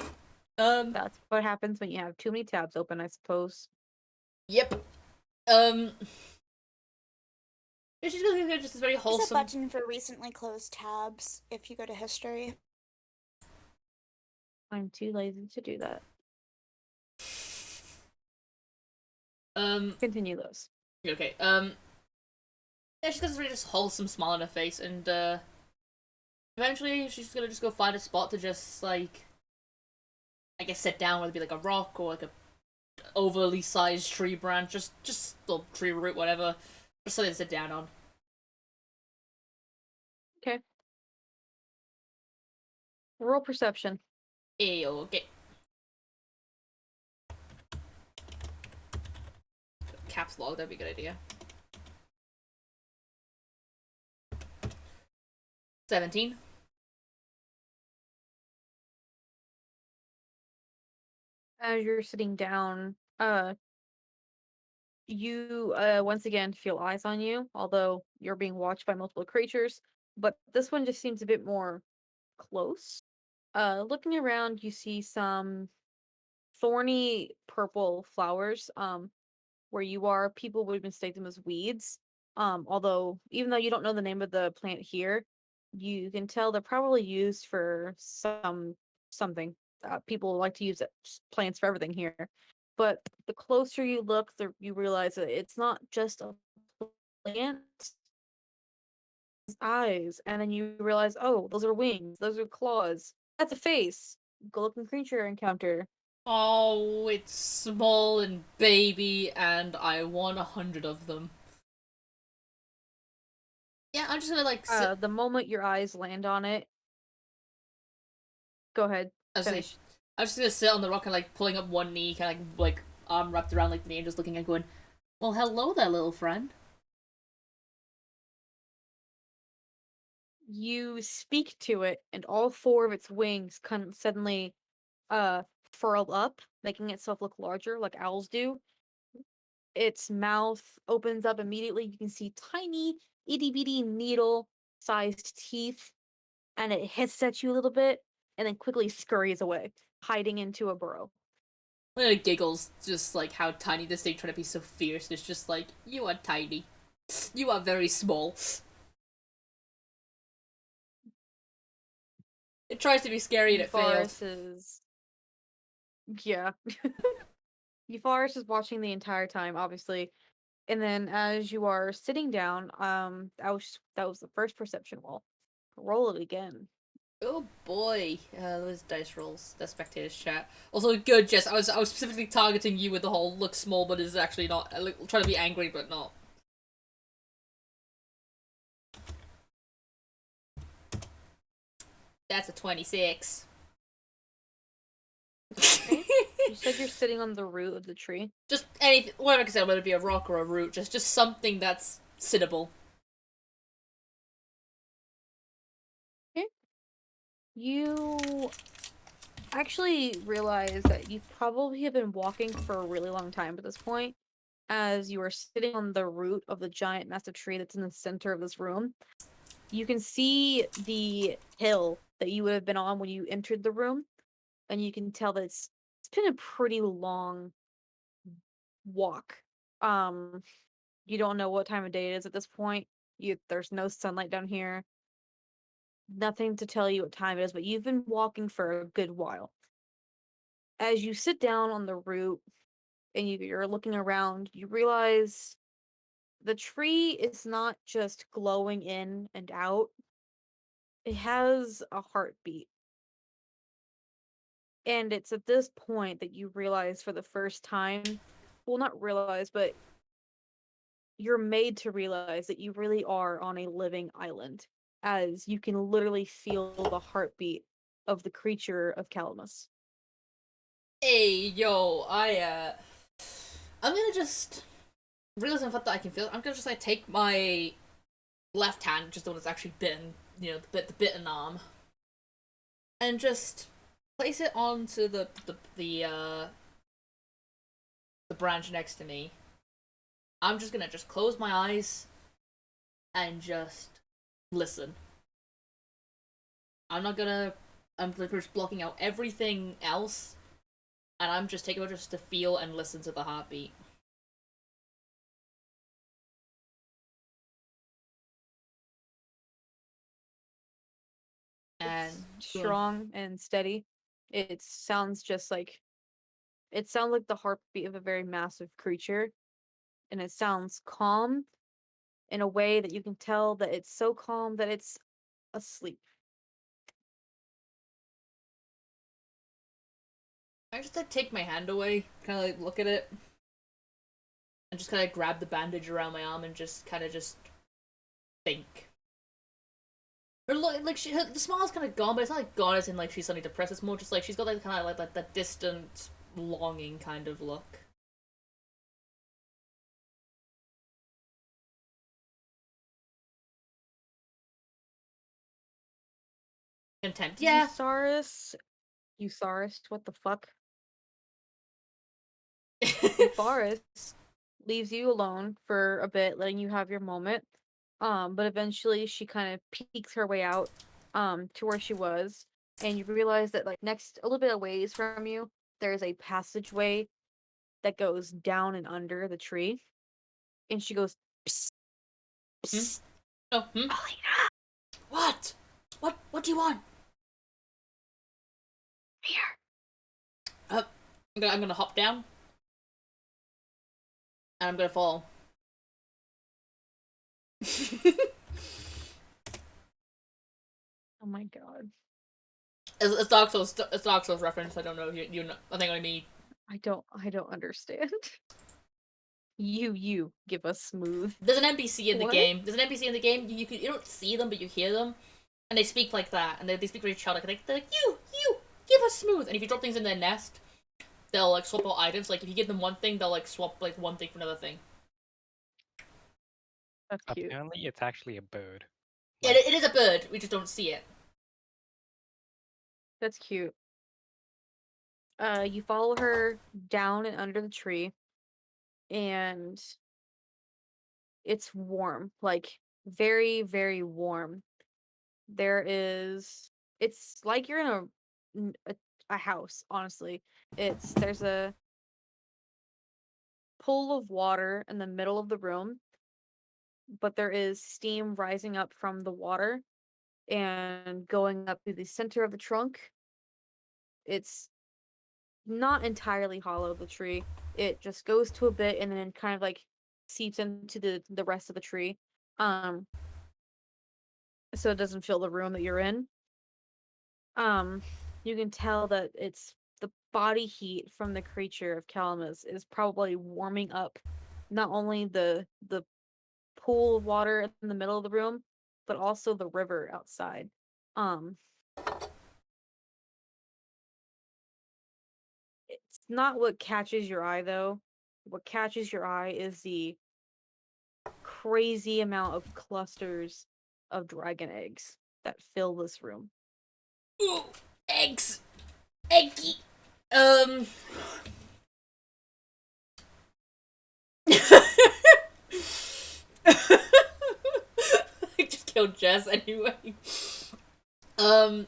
That's what happens when you have too many tabs open, I suppose. Yep. Yeah, she's gonna get just this very There's a wholesome. button for recently closed tabs if you go to history. I'm too lazy to do that. Continue those. Okay. Yeah, she's got this really just wholesome smile on her face, and eventually she's gonna just go find a spot to just like, I guess, sit down, whether it be like a rock or like a overly sized tree branch, just a tree root, whatever, just something to sit down on. Okay. Roll perception. Okay. Caps log, that'd be a good idea. 17. As you're sitting down, you once again feel eyes on you, although you're being watched by multiple creatures, but this one just seems a bit more close. Looking around, you see some thorny purple flowers. Where you are, people would mistake them as weeds. Although even though you don't know the name of the plant here, you can tell they're probably used for something. People like to use plants for everything here. But the closer you look, you realize that it's not just a plant. It's eyes, and then you realize, oh, those are wings, those are claws. That's a face. Good-looking creature encounter. Oh, it's small and baby, and I want 100 of them. Yeah, I'm just gonna like sit. The moment your eyes land on it, go ahead. Finish. I'm just gonna sit on the rock and like pulling up one knee, kind of like arm wrapped around like the knee, and just looking and going, "Well, hello there, little friend." You speak to it, and all four of its wings kind of suddenly uh furl up, making itself look larger like owls do. Its mouth opens up immediately. You can see tiny, itty bitty needle sized teeth, and it hits at you a little bit and then quickly scurries away, hiding into a burrow. It giggles, just like how tiny this thing trying to be so fierce. It's just like, you are tiny. You are very small. It tries to be scary and it failed. Euphorus is yeah. Euphorus is watching the entire time, obviously. And then as you are sitting down, that was the first perception roll. Roll it again. Oh boy, those dice rolls. The spectators chat. Also, good, Jess. I was specifically targeting you with the whole look small, but is actually not. Trying to be angry, but not. That's a 26. You said you're sitting on the root of the tree. Just anything, whatever I can say, whether it be a rock or a root, just something that's sittable. Okay. You actually realize that you probably have been walking for a really long time at this point, as you are sitting on the root of the giant massive tree that's in the center of this room. You can see the hill that you would have been on when you entered the room, and you can tell that it's been a pretty long walk. Um, you don't know what time of day it is at this point. There's no sunlight down here. Nothing to tell you what time it is, but you've been walking for a good while. As you sit down on the root and you're looking around, you realize the tree is not just glowing in and out. It has a heartbeat. And it's at this point that you realize for the first time, well, not realize, but you're made to realize that you really are on a living island, as you can literally feel the heartbeat of the creature of Calamus. Hey, yo, I'm gonna just realizing the fact that I can feel it. I'm gonna just like take my left hand, just the one that's actually bitten, the bitten arm, and just place it onto the branch next to me. I'm just gonna just close my eyes and just listen. I'm not gonna. I'm just blocking out everything else, and I'm just taking it just to feel and listen to the heartbeat. And It's strong and steady. It sounds just like it sounds like the heartbeat of a very massive creature, and it sounds calm in a way that you can tell that it's so calm that it's asleep. I just like take my hand away, kind of like look at it, and just kind of grab the bandage around my arm and just kind of just think. Her look, like the smile's kind of gone, but it's not like gone as in like she's suddenly depressed. It's more just like she's got like kind of like that distant, longing kind of look. Contempt, yeah. Eusaris, what the fuck? Eusaris leaves you alone for a bit, letting you have your moment. But eventually she kind of peeks her way out, to where she was, and you realize that like next a little bit of ways from you, there's a passageway that goes down and under the tree. And she goes, psst, psst, Oh, Alena, What? What do you want? here. I'm gonna hop down, and I'm gonna fall. Oh my god. It's Dark Souls reference. I don't know. You know. I think only me. I don't understand. You give us smooth. There's an NPC in the What? game. There's an NPC in the game. You don't see them, but you hear them, and they speak like that, and they speak very childlike. They're like, you give us smooth. And if you drop things in their nest, they'll like swap out items. Like if you give them one thing, they'll like swap like one thing for another thing. That's cute. Apparently, it's actually a bird. Yeah, it is a bird. We just don't see it. That's cute. You follow her down and under the tree, and it's warm, like very, very warm. It's like you're in a house, honestly. There's a pool of water in the middle of the room, but there is steam rising up from the water and going up to the center of the trunk. It's not entirely hollow, the tree. It just goes to a bit and then kind of like seeps into the rest of the tree. Um so it doesn't fill the room that you're in. Um you can tell that it's the body heat from the creature of Calamus is probably warming up not only the pool of water in the middle of the room, but also the river outside. Um it's not what catches your eye though. What catches your eye is the crazy amount of clusters of dragon eggs that fill this room. Ooh, eggs, eggy. I just killed Jess anyway. I'm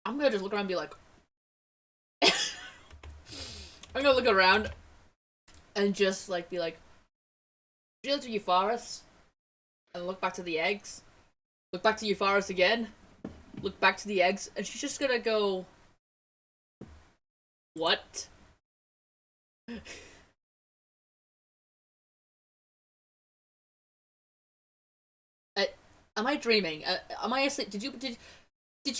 gonna just look around and be like, I'm gonna look around and just like be like, drill to Euphorus, and look back to the eggs. Look back to Euphorus again. Look back to the eggs, and she's just gonna go, what? Am I dreaming? Am I asleep? Did you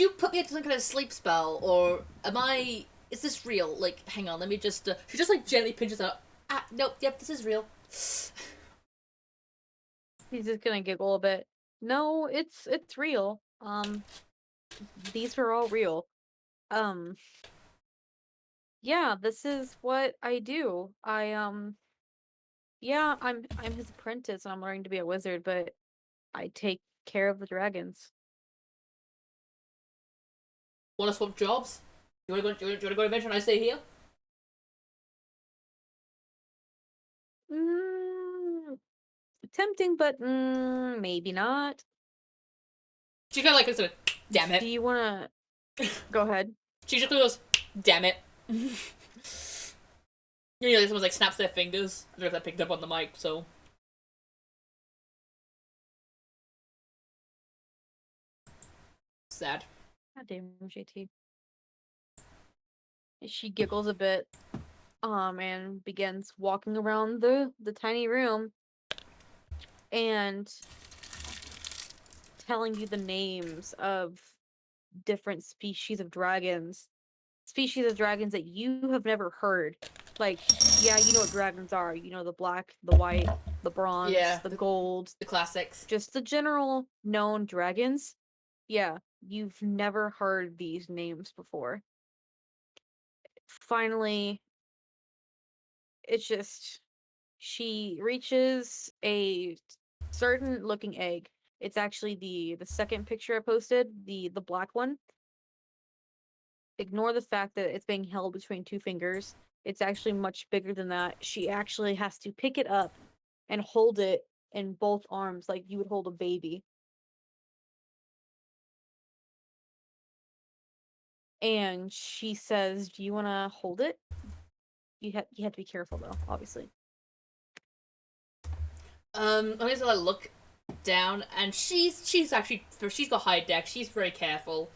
put me into some kind of sleep spell, or am I? Is this real? Like, hang on, let me just. She just like gently pinches out. Ah, nope. Yep, this is real. He's just gonna giggle a bit. No, it's real. These are all real. Um, yeah, this is what I do. Yeah, I'm his apprentice and I'm learning to be a wizard, but I take care of the dragons. Want to swap jobs? You want to go? Do you want to go to adventure and I stay here? Mm, tempting, but maybe not. She kind of like looks at damn Do it. you wanna go ahead? She just goes, damn it. You know, like someone like snaps their fingers. I don't know if that picked up on the mic, so. Sad. God damn, JT. She giggles a bit, and begins walking around the tiny room and telling you the names of different species of dragons. Species of dragons that you have never heard. Like, yeah, you know what dragons are. You know, the black, the white, the bronze, Yeah, the gold, the classics. just the general known dragons. Yeah, you've never heard these names before. Finally, it's just she reaches a certain looking egg. It's actually the second picture I posted, the black one. Ignore the fact that it's being held between two fingers. It's actually much bigger than that. She actually has to pick it up and hold it in both arms like you would hold a baby. And she says, "Do you want to hold it? You have to be careful though, obviously." I'm just gonna look down, and she's actually she's got high deck. She's very careful.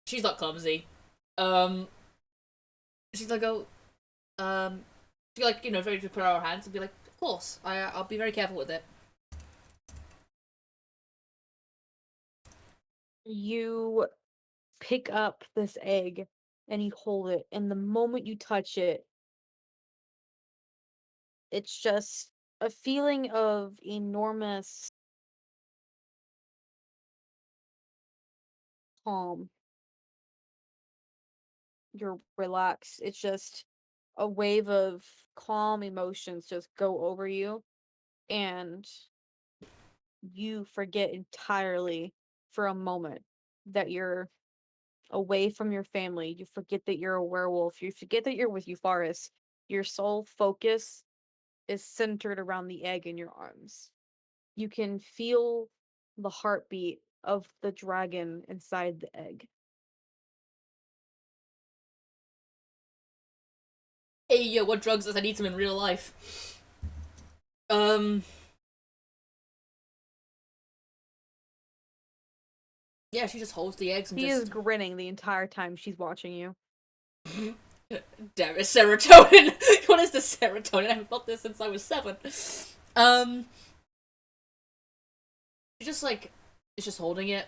She's not clumsy. Um, she's like, oh, she like ready to put out her hands and be like, of course, I'll be very careful with it. You pick up this egg and you hold it, and the moment you touch it, it's just a feeling of enormous calm. You're relaxed. It's just a wave of calm emotions just go over you, and you forget entirely for a moment that you're away from your family. You forget that you're a werewolf. You forget that you're with Euphorus. Your sole focus is centered around the egg in your arms. You can feel the heartbeat of the dragon inside the egg. Hey, yo, what drugs does I need some in real life? Um, yeah, she just holds the eggs and She just. is grinning the entire time she's watching you. Damn it, serotonin. What is the serotonin? I haven't felt this since I was 7. She just like is just holding it,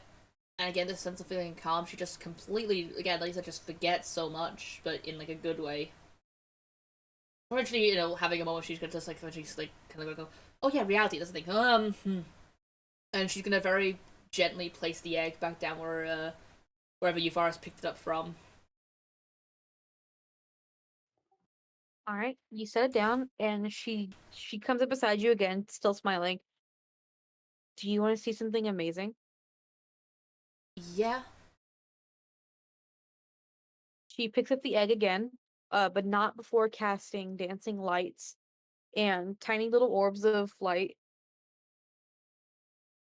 and again, this sense of feeling calm. She just completely, again, like I said, just forgets so much, but in like a good way. Eventually, having a moment, she's gonna just like eventually like kind of gonna go, oh yeah, reality. Doesn't think and she's gonna very gently place the egg back down wherever Euphorus picked it up from. All right, you set it down, and she comes up beside you again, still smiling. Do you want to see something amazing? Yeah. She picks up the egg again, but not before casting dancing lights, and tiny little orbs of light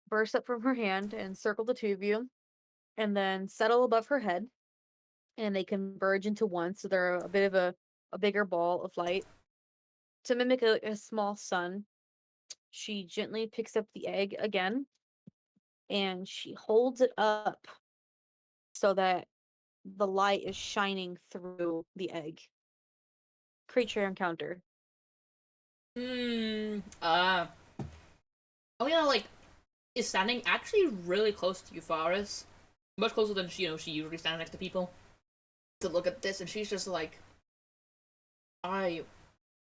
burst up from her hand and circle the two of you, and then settle above her head, and they converge into one, so they're a bit of a bigger ball of light. To mimic a small sun, she gently picks up the egg again, and she holds it up so that the light is shining through the egg. Creature encounter. I'm gonna like is standing actually really close to Euphorius. Much closer than she usually stands next to people. To look at this, and she's just like, I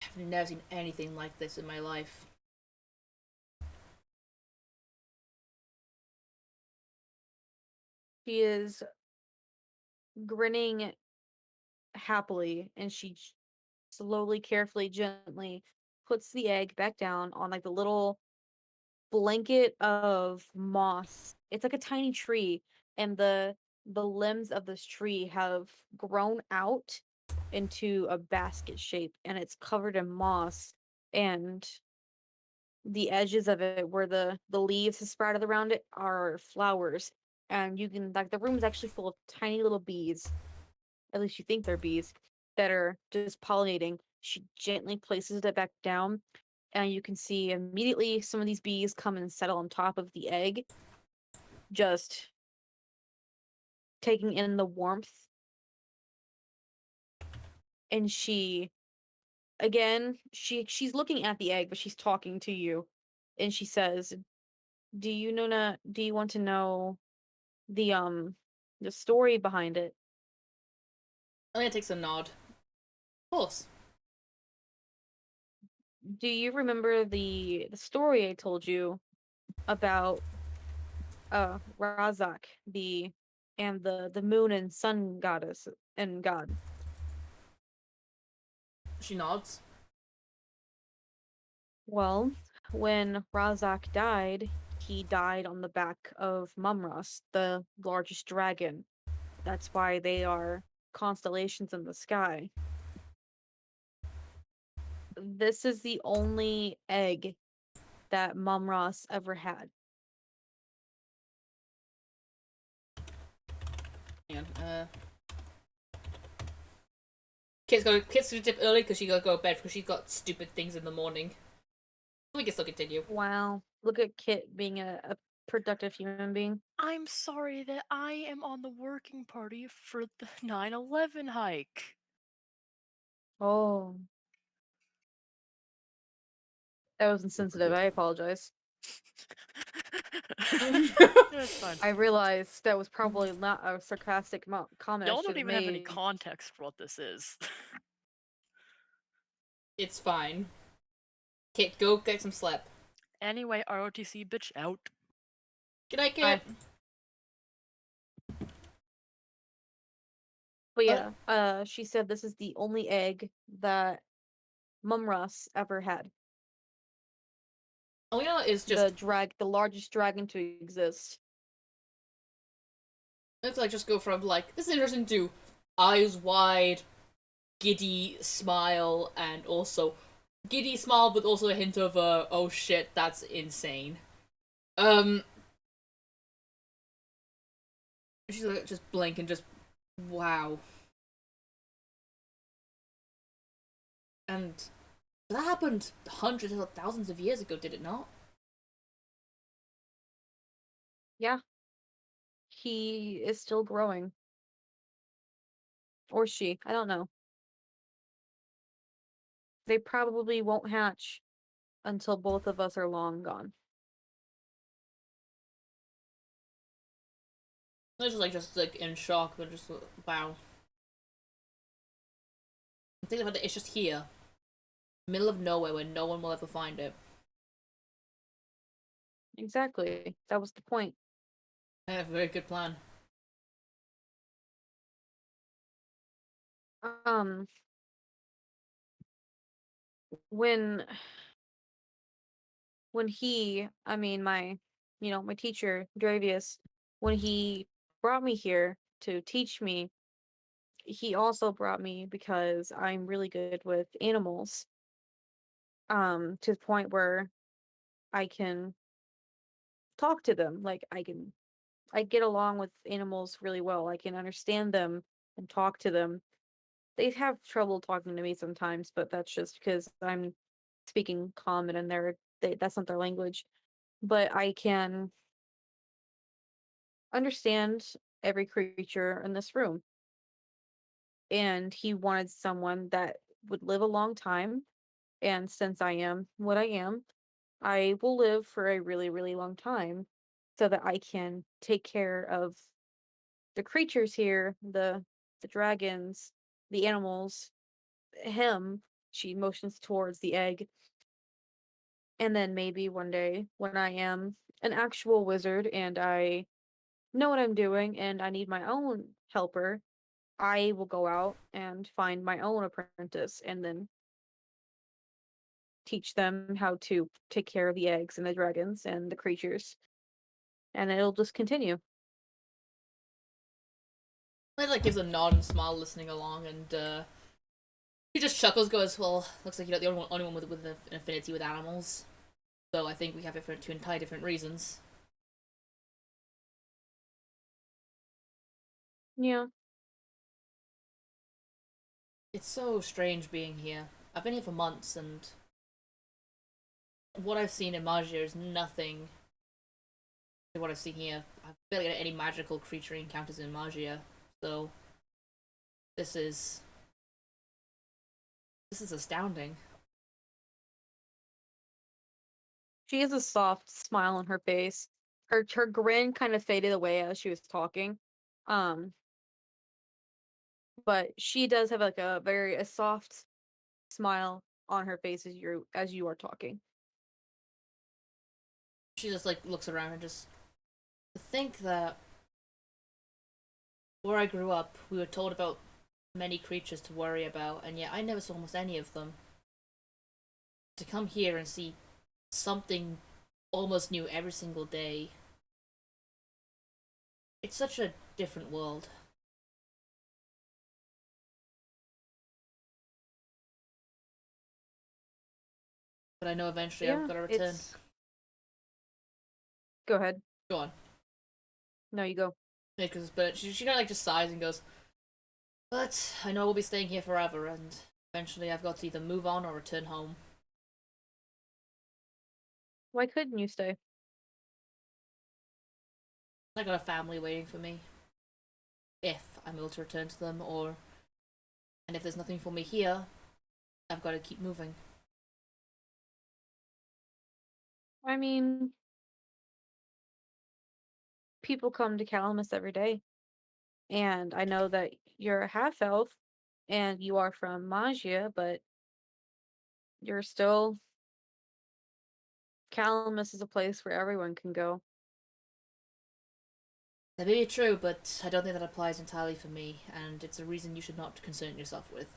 have never seen anything like this in my life. She is grinning happily, and she slowly, carefully, gently puts the egg back down on like the little blanket of moss. It's like a tiny tree, and the limbs of this tree have grown out into a basket shape, and it's covered in moss, and the edges of it where the leaves have sprouted around it are flowers, and you can like the room is actually full of tiny little bees, at least you think they're bees, that are just pollinating. She gently places it back down, and you can see immediately some of these bees come and settle on top of the egg, just taking in the warmth. And she, again, she's looking at the egg, but she's talking to you, and she says, do you want to know the story behind it?" Alena takes a nod. Of course. Do you remember the story I told you about Razak, the moon and sun goddess and god? She nods. Well, when Razak died, he died on the back of Mumras, the largest dragon. That's why they are constellations in the sky. This is the only egg that Mumras ever had. Hang on. Kit's gonna dip early because she gotta go to bed because she's got stupid things in the morning. We can still continue. Wow. Look at Kit being a productive human being. I'm sorry that I am on the working party for the 9/11 hike. Oh, that was insensitive. I apologize. It's fine. I realized that was probably not a sarcastic comment I Y'all should don't have even have any made. context for what this is. It's fine. Kit, go get some sleep. Anyway, ROTC bitch out. Good night, Bye. Kit. But yeah, she said this is the only egg that Mumras ever had. Alena is just The largest dragon to exist. it's like just go from like this is interesting to eyes wide, giddy smile, and also giddy smile, but also a hint of oh shit, that's insane. Um, she's like just blink and just wow. And that happened hundreds or thousands of years ago, did it not? Yeah, he is still growing. Or she. I don't know. They probably won't hatch until both of us are long gone. They're just like in shock, but just wow. Think about it, it's just here, middle of nowhere, where no one will ever find it. Exactly. That was the point. I have a very good plan. Um, when I mean my teacher, Dravius, when he brought me here to teach me, he also brought me because I'm really good with animals. To the point where I can talk to them. Like I get along with animals really well. I can understand them and talk to them. They have trouble talking to me sometimes, but that's just because I'm speaking common and that's not their language. But I can understand every creature in this room. And he wanted someone that would live a long time. And since I am what I am, I will live for a really, really long time. so that I can take care of the creatures here, the dragons, the animals, him. She motions towards the egg. And then maybe one day when I am an actual wizard and I know what I'm doing and I need my own helper, I will go out and find my own apprentice and then teach them how to take care of the eggs and the dragons and the creatures. And it'll just continue. It like gives a nod and smile, listening along, and he just chuckles, goes, "Well, looks like you're not the only one with an affinity with animals. So I think we have it for two entirely different reasons." Yeah. It's so strange being here. I've been here for months, and what I've seen in Magia is nothing to what I've seen here. I've barely had any magical creature encounters in Magia, so this is astounding. She has a soft smile on her face. Her grin kind of faded away as she was talking. Um, but she does have like a soft smile on her face as you are talking. She just like looks around and just to think that where I grew up, we were told about many creatures to worry about, and yet I never saw almost any of them. To come here and see something almost new every single day, it's such a different world. But I know eventually I've got to return. Go ahead. Go on. No, you go. But she kind of like just sighs and goes, "But I know we'll be staying here forever, and eventually I've got to either move on or return home." Why couldn't you stay? I got a family waiting for me. If I'm able to return to them, and if there's nothing for me here, I've got to keep moving. I mean, people come to Calamus every day, and I know that you're a half elf and you are from Magia, but you're still Calamus is a place where everyone can go. That may be true, but I don't think that applies entirely for me, and it's a reason you should not concern yourself with.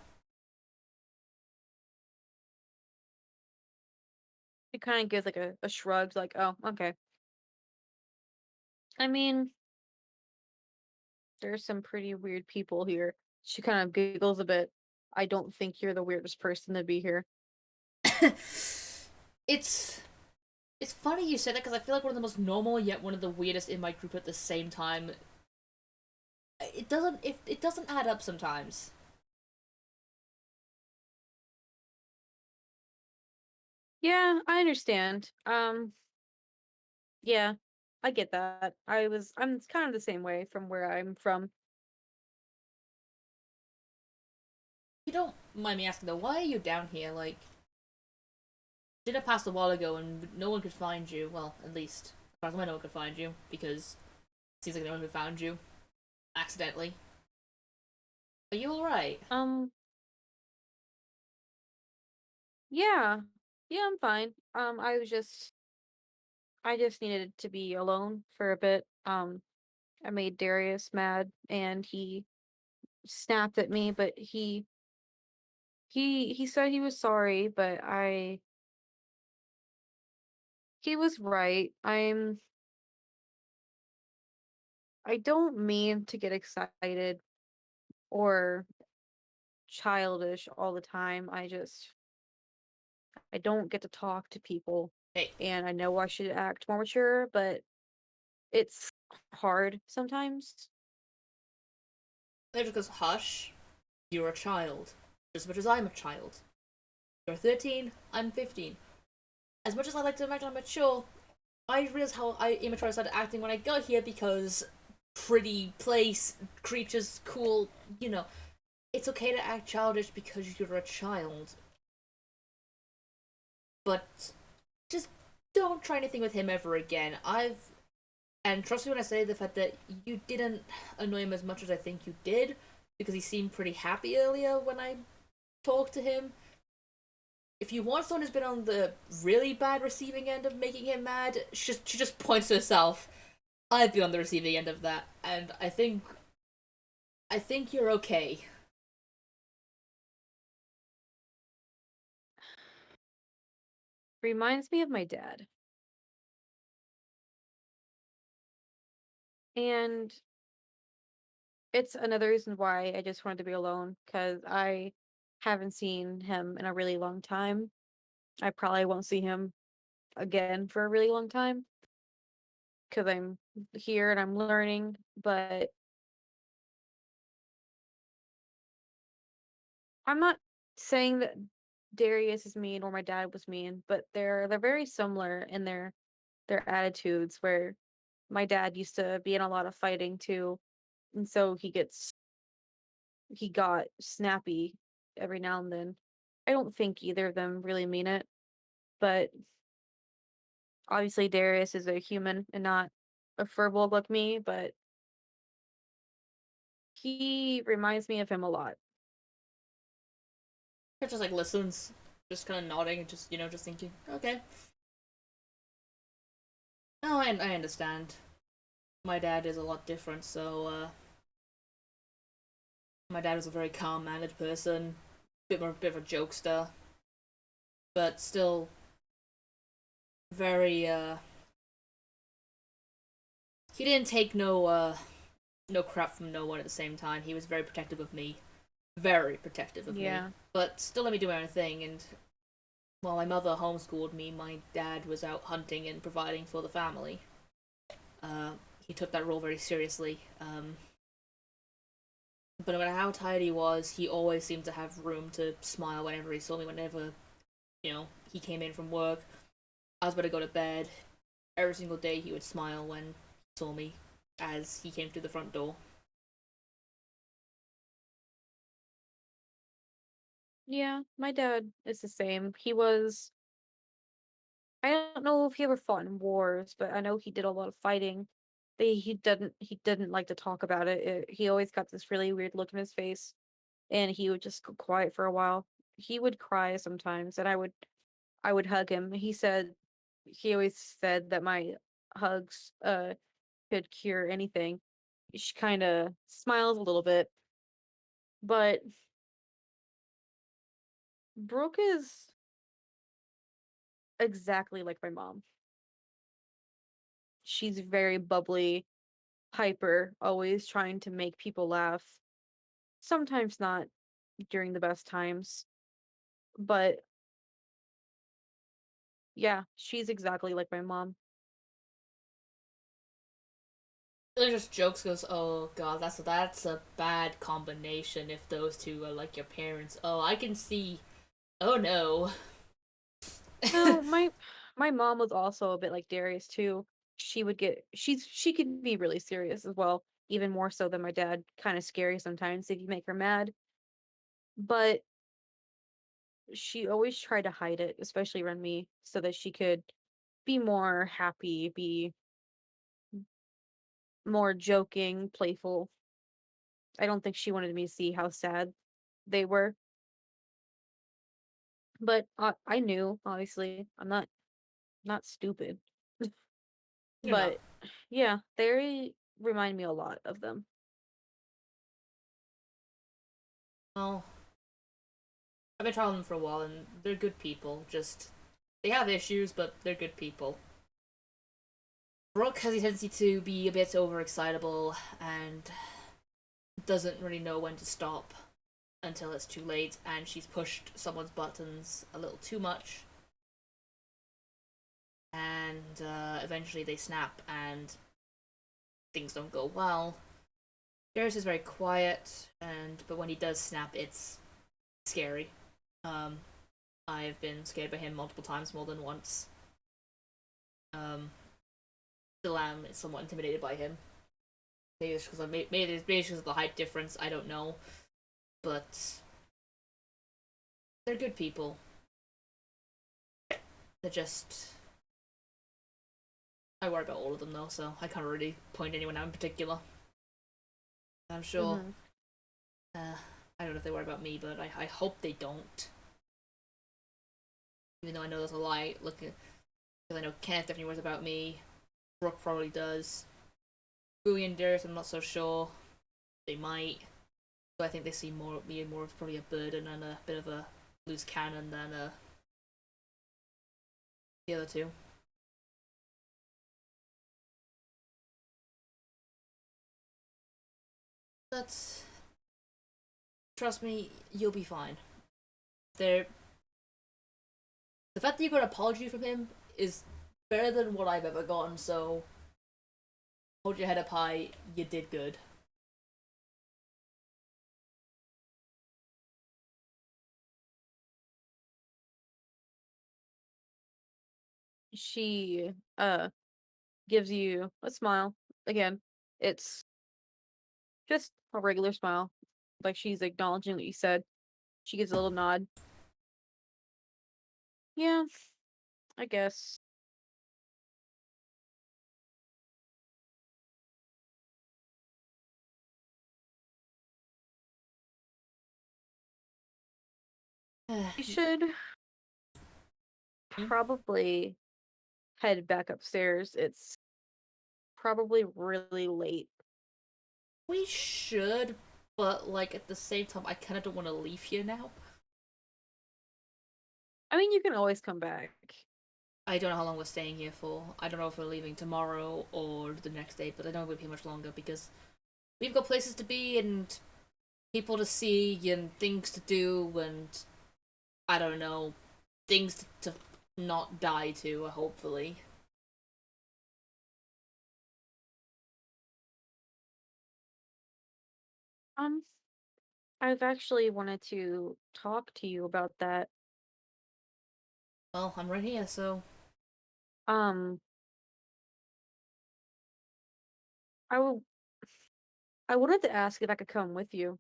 She kind of gives like a shrug, like, oh, okay. I mean, there's some pretty weird people here. She kind of giggles a bit. I don't think you're the weirdest person to be here. it's it's funny you say that because I feel like one of the most normal yet one of the weirdest in my group at the same time. It doesn't add up sometimes. Yeah, I understand. Yeah, I get that. I'm kind of the same way from where I'm from. You don't mind me asking though, why are you down here? Like, dinner passed a while ago and no one could find you. Well, at least as far as I know, no one could find you because it seems like no one who found you accidentally. Are you all right? Yeah. Yeah, I'm fine. I just needed to be alone for a bit. I made Darius mad and he snapped at me, but he said he was sorry, but he was right. I don't mean to get excited or childish all the time. I don't get to talk to people Hey, and I know I should act more mature, but it's hard sometimes. they just goes, hush. You're a child, just as much as I'm a child. You're 13, I'm 15. As much as I like to imagine I'm mature, I realized how immature I started acting when I got here because pretty place, creatures, cool, you know. It's okay to act childish because you're a child. But just don't try anything with him ever again. And trust me when I say the fact that you didn't annoy him as much as I think you did, because he seemed pretty happy earlier when I talked to him. If you want someone who's been on the really bad receiving end of making him mad, she just points to herself. I've been on the receiving end of that, and I think you're okay. Reminds me of my dad. And it's another reason why I just wanted to be alone, because I haven't seen him in a really long time. I probably won't see him again for a really long time because I'm here and I'm learning, but I'm not saying that Darius is mean or my dad was mean, but they're very similar in their attitudes where my dad used to be in a lot of fighting too, and so he got snappy every now and then. I don't think either of them really mean it, but obviously Darius is a human and not a furball like me, but he reminds me of him a lot. He just like listens, just kind of nodding, and just thinking, okay. No, I understand. My dad is a lot different, so my dad was a very calm-mannered person, bit of a jokester, but still very he didn't take no crap from no one at the same time. He was very protective of me. Very protective of me. Yeah. But still let me do my own thing, and while my mother homeschooled me, my dad was out hunting and providing for the family. He took that role very seriously. But no matter how tired he was, he always seemed to have room to smile whenever he saw me, whenever, he came in from work. I was about to go to bed. Every single day he would smile when he saw me as he came through the front door. Yeah, my dad is the same. He was I don't know if he ever fought in wars, but I know he did a lot of fighting. He didn't like to talk about it. He always got this really weird look in his face and he would just go quiet for a while. He would cry sometimes and I would hug him. He always said that my hugs could cure anything. She kind of smiles a little bit, but Brooke is exactly like my mom. She's very bubbly, hyper, always trying to make people laugh. Sometimes not during the best times, but yeah, she's exactly like my mom. It just jokes goes, oh god, that's a bad combination if those two are like your parents. Oh, I can see. Oh no. No, my mom was also a bit like Darius too. She could be really serious as well, even more so than my dad. Kind of scary sometimes if you make her mad, but she always tried to hide it, especially around me, so that she could be more happy, be more joking, playful. I don't think she wanted me to see how sad they were, but I knew, obviously. I'm not stupid. You're not. But yeah, they remind me a lot of them. Well, I've been traveling them for a while and they're good people. Just, they have issues, but they're good people. Brooke has a tendency to be a bit overexcitable and doesn't really know when to stop until it's too late, and she's pushed someone's buttons a little too much, and eventually they snap and things don't go well. Darius is very quiet, but when he does snap, it's scary. Um, I've been scared by him multiple times, more than once. Um, Still am somewhat intimidated by him. Maybe it's because of the height difference. I don't know, but they're good people. They're just I worry about all of them though, so I can't really point anyone out in particular. I'm sure. Mhm. I don't know if they worry about me, but I hope they don't. Even though I know there's a lie. Look, because I know Kenneth definitely worries about me. Brooke probably does. Bowie and Darius, I'm not so sure. They might. So I think they see me more of probably a burden and a bit of a loose cannon than the other two. That's trust me, you'll be fine. There, the fact that you got an apology from him is better than what I've ever gotten. So hold your head up high. You did good. She gives you a smile. Again, it's just a regular smile. Like she's acknowledging what you said. She gives a little nod. Yeah, I guess. You should probably head back upstairs. It's probably really late. We should, but like at the same time, I kind of don't want to leave here now. I mean, you can always come back. I don't know how long we're staying here for. I don't know if we're leaving tomorrow or the next day, but I don't think it'll be much longer because we've got places to be and people to see and things to do and I don't know, things to not die to, hopefully. Um, I've actually wanted to talk to you about that. Well, I'm right here, so Um, I will. I wanted to ask if I could come with you.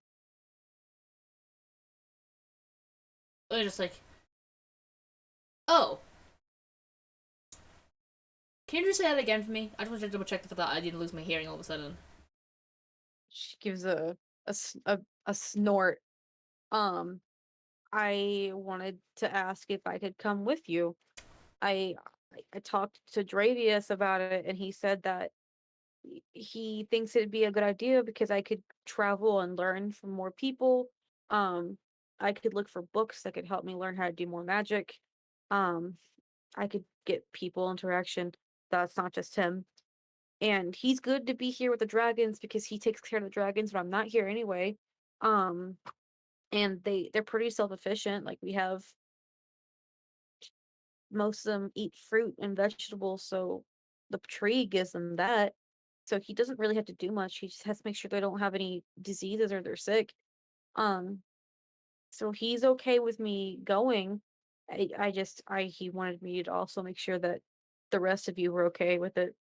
they're just like, oh, can you just say that again for me? I just want to double check that I didn't lose my hearing all of a sudden. She gives a snort. Um, I wanted to ask if I could come with you. I I talked to Dravius about it, and he said that he thinks it'd be a good idea because I could travel and learn from more people. Um, I could look for books that could help me learn how to do more magic. Um, I could get people interaction. That's not just him. And he's good to be here with the dragons because he takes care of the dragons when I'm not here anyway. Um, and they're pretty self-efficient. Like we have most of them eat fruit and vegetables, so the tree gives them that. So he doesn't really have to do much. He just has to make sure they don't have any diseases or they're sick. Um, so he's okay with me going. I he wanted me to also make sure that the rest of you were okay with it.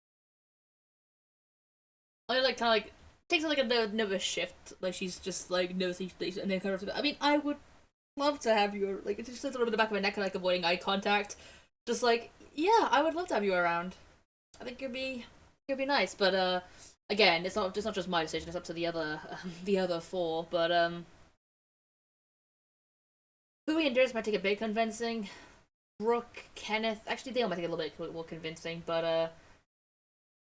I like kind of like takes like a nervous shift. Like she's just like nervous and then kind of. I mean, I would love to have you. Like it just sits a little bit in the back of my neck, like avoiding eye contact. Just like yeah, I would love to have you around. I think it'd be nice. But again, it's not just my decision. It's up to the other the other four. But Bowie and Darius might take a bit convincing. Brooke, Kenneth, actually they all might take a little bit more convincing. But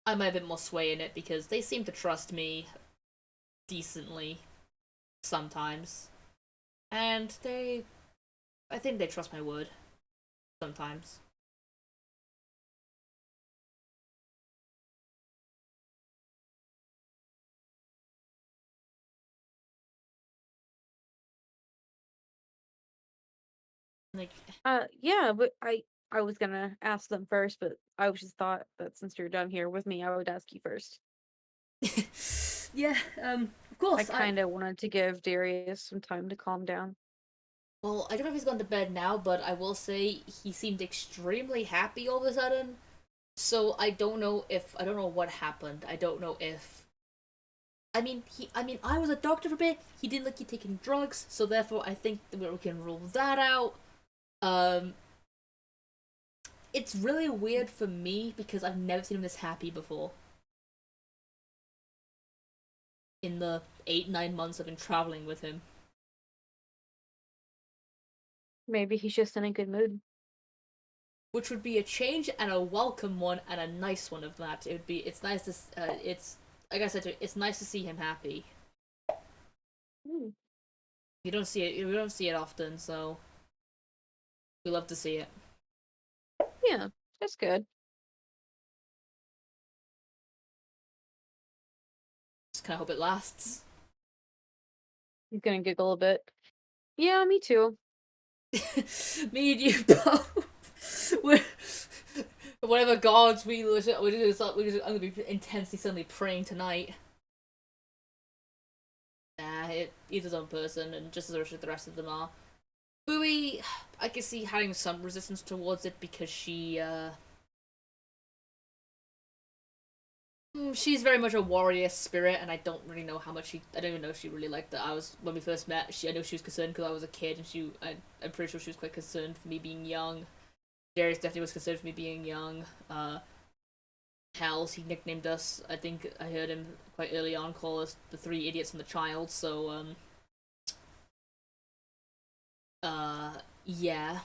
I might have a bit more sway in it because they seem to trust me decently sometimes. And I think they trust my word sometimes. Like, Yeah, but I was gonna ask them first, but I just thought that since you're done here with me, I would ask you first. yeah, of I course. kind of wanted to give Darius some time to calm down. Well, I don't know if he's gone to bed now, but I will say he seemed extremely happy all of a sudden. So I don't know what happened. I don't know if I mean I was a doctor for a bit. He didn't look like he taking drugs, so therefore I think that we can rule that out. Um it's really weird for me because I've never seen him this happy before. In the 8-9 months I've been traveling with him. Maybe he's just in a good mood. Which would be a change and a welcome one and a nice one of that. It's nice to, it's, like I said, it's nice to see him happy. Mm. We don't see it often, so we love to see it. Yeah, that's good. Just kind of hope it lasts. He's gonna giggle a bit. Yeah, me too. Me and you both. Whatever gods we're just gonna be intensely suddenly praying tonight. Nah, he's his own person, and just as the rest of them are. Bowie, I can see having some resistance towards it because she's very much a warrior spirit, and I don't really know how much I don't even know if she really liked that. When we first met, I know she was concerned because I was a kid, and I'm pretty sure she was quite concerned for me being young. Darius definitely was concerned for me being young. Hells, he nicknamed us. I think I heard him quite early on call us the three idiots and the child. So yeah.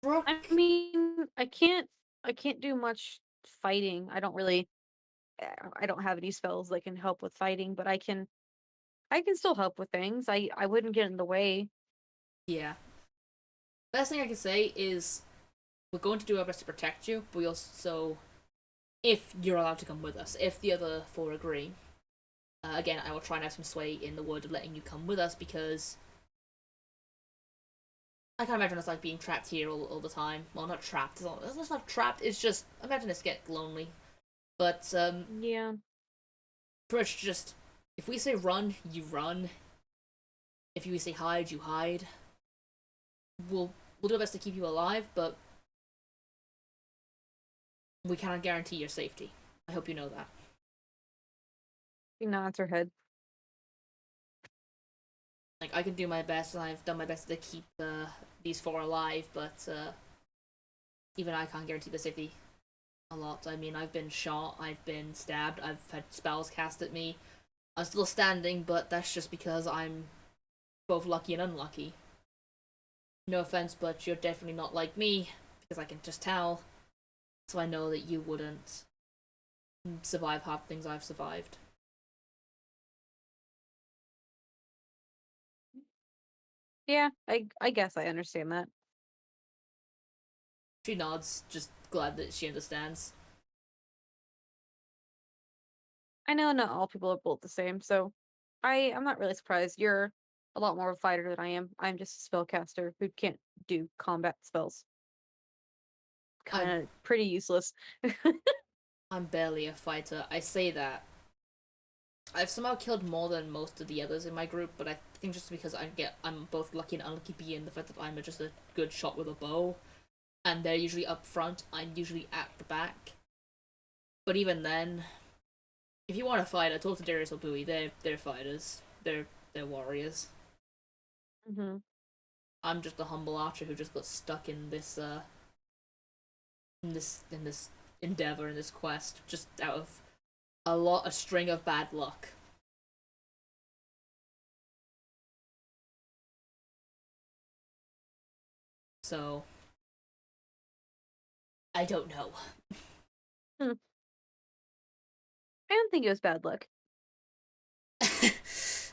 Brooke. I mean, I can't do much fighting. I don't have any spells that can help with fighting, but I can still help with things. I wouldn't get in the way. Yeah. Best thing I can say is we're going to do our best to protect you, but we also, if you're allowed to come with us, if the other four agree, again, I will try and have some sway in the word of letting you come with us because I can't imagine us like being trapped here all the time. Well, not trapped. It's not trapped. It's just imagine us get lonely. But Yeah. pretty much just if we say run, you run. If we say hide, you hide. We'll do our best to keep you alive, but we cannot guarantee your safety. I hope you know that. She nods her head. Like I can do my best, and I've done my best to keep these four alive, but even I can't guarantee the safety a lot. I mean, I've been shot, I've been stabbed, I've had spells cast at me. I'm still standing, but that's just because I'm both lucky and unlucky. No offense, but you're definitely not like me, because I can just tell. So I know that you wouldn't survive half the things I've survived. Yeah, I guess I understand that. She nods, just glad that she understands. I know not all people are built the same, so I'm not really surprised. You're a lot more of a fighter than I am. I'm just a spellcaster who can't do combat spells. I'm Kind of pretty useless. I'm barely a fighter. I say that. I've somehow killed more than most of the others in my group, but I think just because I'm both lucky and unlucky being the fact that I'm just a good shot with a bow, and they're usually up front, I'm usually at the back. But even then, if you want to fight, I told to Darius or Bowie, they're fighters. They're warriors. Hmm. I'm just a humble archer who just got stuck in this endeavor, in this quest, just out of a string of bad luck. So I don't know. Hmm. I don't think it was bad luck.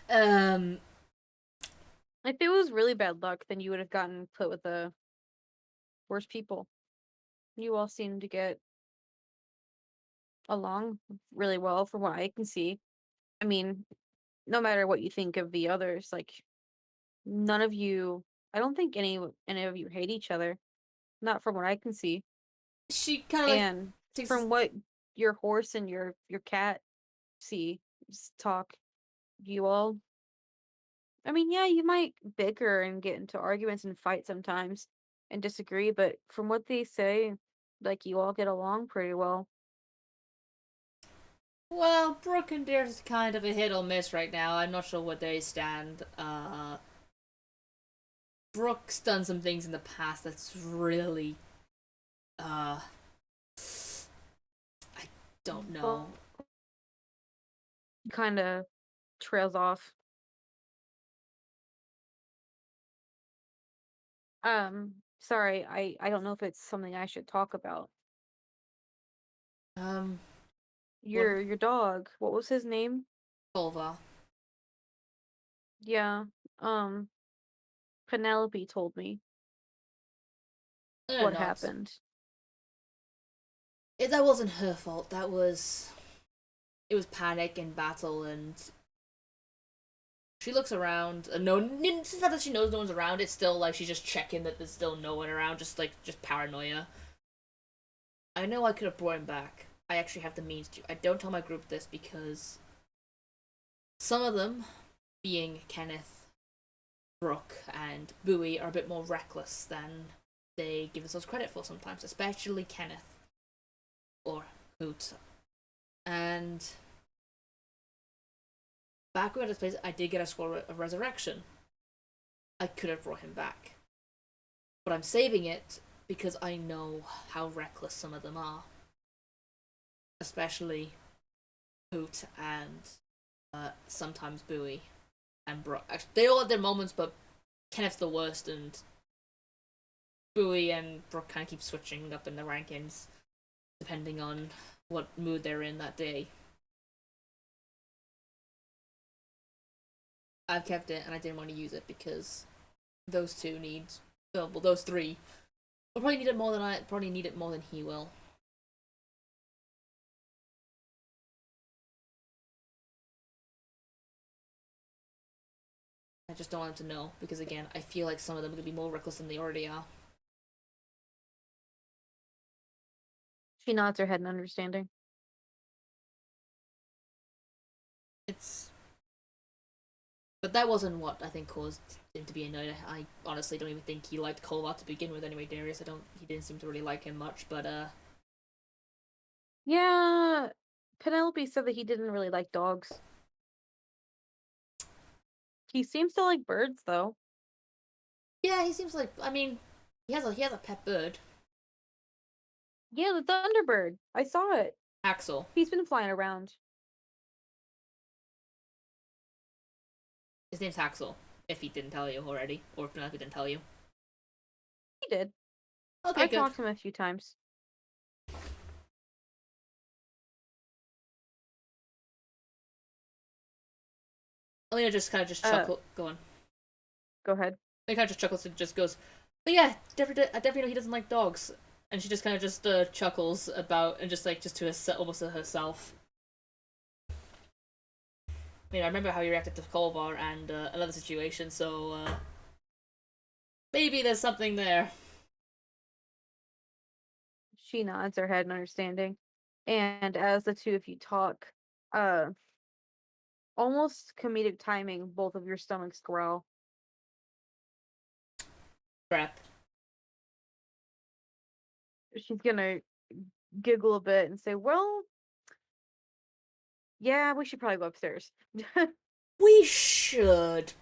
um If it was really bad luck, then you would have gotten put with the worst people. You all seem to get along really well from what I can see. I mean, no matter what you think of the others, like none of you I don't think any of you hate each other. Not from what I can see. she kind of like And takes. from what your horse and your cat see talk, you all I mean, yeah, you might bicker and get into arguments and fight sometimes and disagree, but from what they say, like you all get along pretty well. Well, Brooke and Deer is kind of a hit or miss right now. I'm not sure where they stand. Brooke's done some things in the past that's really, I don't know. Kind of trails off. Sorry, I don't know if it's something I should talk about. Your dog, what was his name? Culver. Yeah, Penelope told me what happened. That wasn't her fault. It was panic and battle, and she looks around. No, it's not that she knows no one's around. It's still like she's just checking that there's still no one around. Just paranoia. I know I could have brought him back. I actually have the means to. I don't tell my group this because some of them, being Kenneth, Brooke, and Bowie, are a bit more reckless than they give themselves credit for sometimes, especially Kenneth or Hoot. And back when I was place, I did get a scroll of resurrection. I could have brought him back, but I'm saving it because I know how reckless some of them are, especially Hoot and sometimes Bowie and Brooke. Actually, they all have their moments, but Kenneth's the worst, and Bowie and Brooke kind of keep switching up in the rankings depending on what mood they're in that day. I've kept it, and I didn't want to use it because those two need, well, those three will probably need it more than probably need it more than he will. I just don't want him to know because, again, I feel like some of them are going to be more reckless than they already are. She nods her head in understanding. But that wasn't what I think caused him to be annoyed. I honestly don't even think he liked Colvat to begin with anyway, Darius. He didn't seem to really like him much, but Yeah, Penelope said that he didn't really like dogs. He seems to like birds, though. Yeah, he seems like, I mean, he has a pet bird. Yeah, the Thunderbird. I saw it. Axel. He's been flying around. His name's Axel, if he didn't tell you already, or if Penelope didn't tell you. He did. Okay, I good. talked to him a few times. Alena just kind of chuckles. Go on. Go ahead. He kind of just chuckles and just goes, "But yeah, I definitely know he doesn't like dogs." And she just kind of just chuckles about and just to herself, almost to herself. I mean, I remember how you reacted to Kolvar and another situation, so maybe there's something there. She nods her head in understanding. And as the two of you talk, almost comedic timing, both of your stomachs growl. Crap. She's gonna giggle a bit and say, well, yeah, we should probably go upstairs. We should.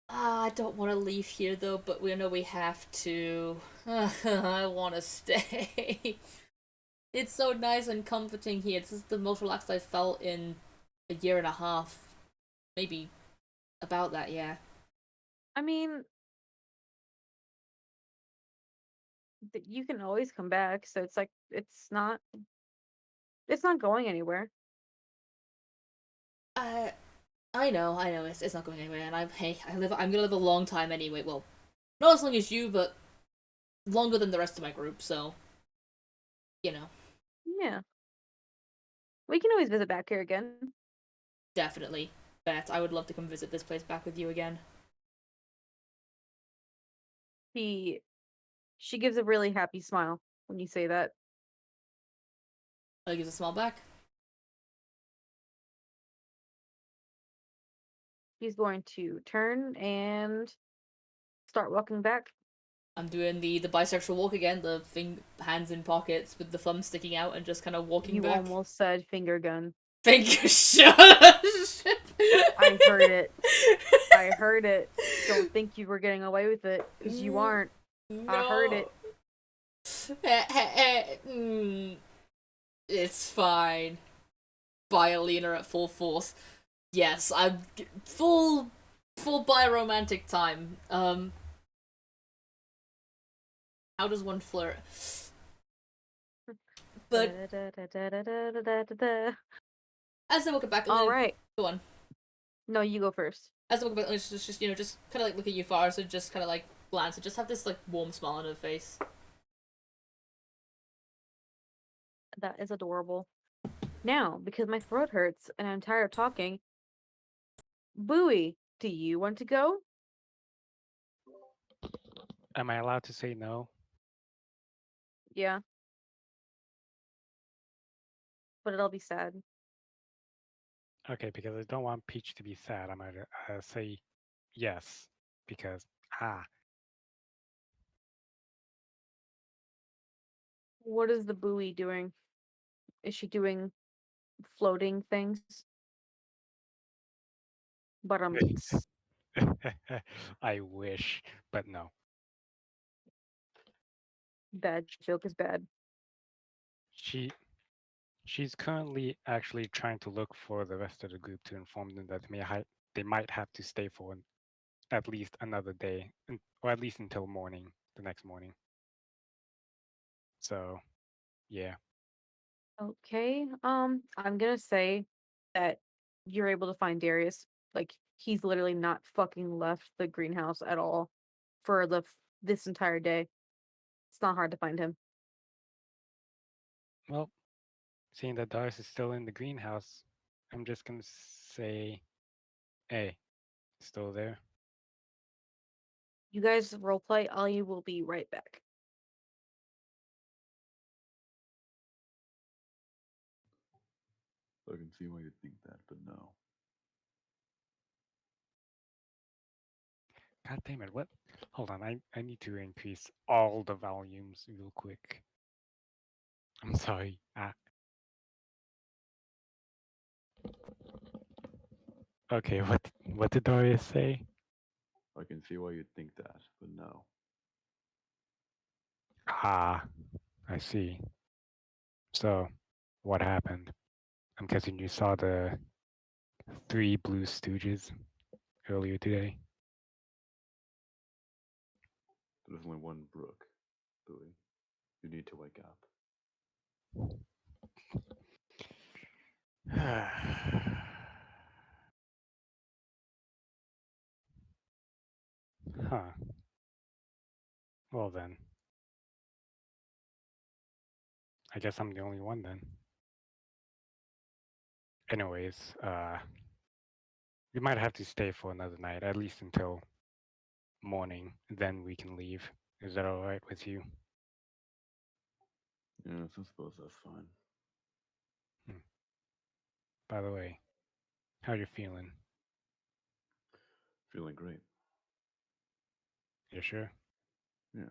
I don't want to leave here though, but we know we have to. I want to stay. It's so nice and comforting here. This is the most relaxed I've felt in a year and a half. Maybe about that, yeah. I mean, you can always come back, so it's like it's not going anywhere. I know, it's not going anywhere, and I'm gonna live a long time anyway. Well, not as long as you, but longer than the rest of my group. So, you know, Yeah, we can always visit back here again. definitely. Bet I would love to come visit this place back with you again. She gives a really happy smile when you say that. I gives a smile back. She's going to turn and start walking back. I'm doing the bisexual walk again, the hands in pockets with the thumb sticking out and just kind of walking You back. almost said finger gun. Finger shush. I heard it. I heard it. don't think you were getting away with it, because you aren't. I heard it. It's fine. By Alena at full force. Yes, I'm full bi-romantic time. How does one flirt? But Da-da-da-da-da-da-da-da. as I walk back, All right. go on. No, you go first. As I walk back, it's just just kind of like look at you, Farah, so just kind of like glance and just have this like warm smile on her face. That is adorable. Now, because my throat hurts and I'm tired of talking, Bowie, do you want to go? Am I allowed to say no? Yeah. But it'll be sad. Okay, because I don't want Peach to be sad. I might say yes, because What is the Bowie doing? Is she doing floating things? But I wish, but no. bad joke is bad. She's currently actually trying to look for the rest of the group to inform them that they might have to stay for at least another day, or at least until morning, the next morning. So, yeah. Okay. I'm gonna say that you're able to find Darius. Like, he's literally not fucking left the greenhouse at all for this entire day. It's not hard to find him. Well, seeing that Darius is still in the greenhouse, I'm just gonna say, hey, still there? You guys roleplay. I will be right back. I can see why you'd think that, but no. God damn it, what? Hold on, I need to increase all the volumes real quick. I'm sorry. Okay, what did Darius say? I can see why you'd think that, but no. Ah, I see. So, what happened? I'm guessing you saw the three Blue Stooges earlier today. There's only one Brook, Bowie. You need to wake up. Huh. Well then. I guess I'm the only one then. Anyways, we might have to stay for another night, at least until morning. Then we can leave. Is that alright with you? Yes, I suppose that's fine. By the way, how you feeling? Feeling great. You sure? Yes.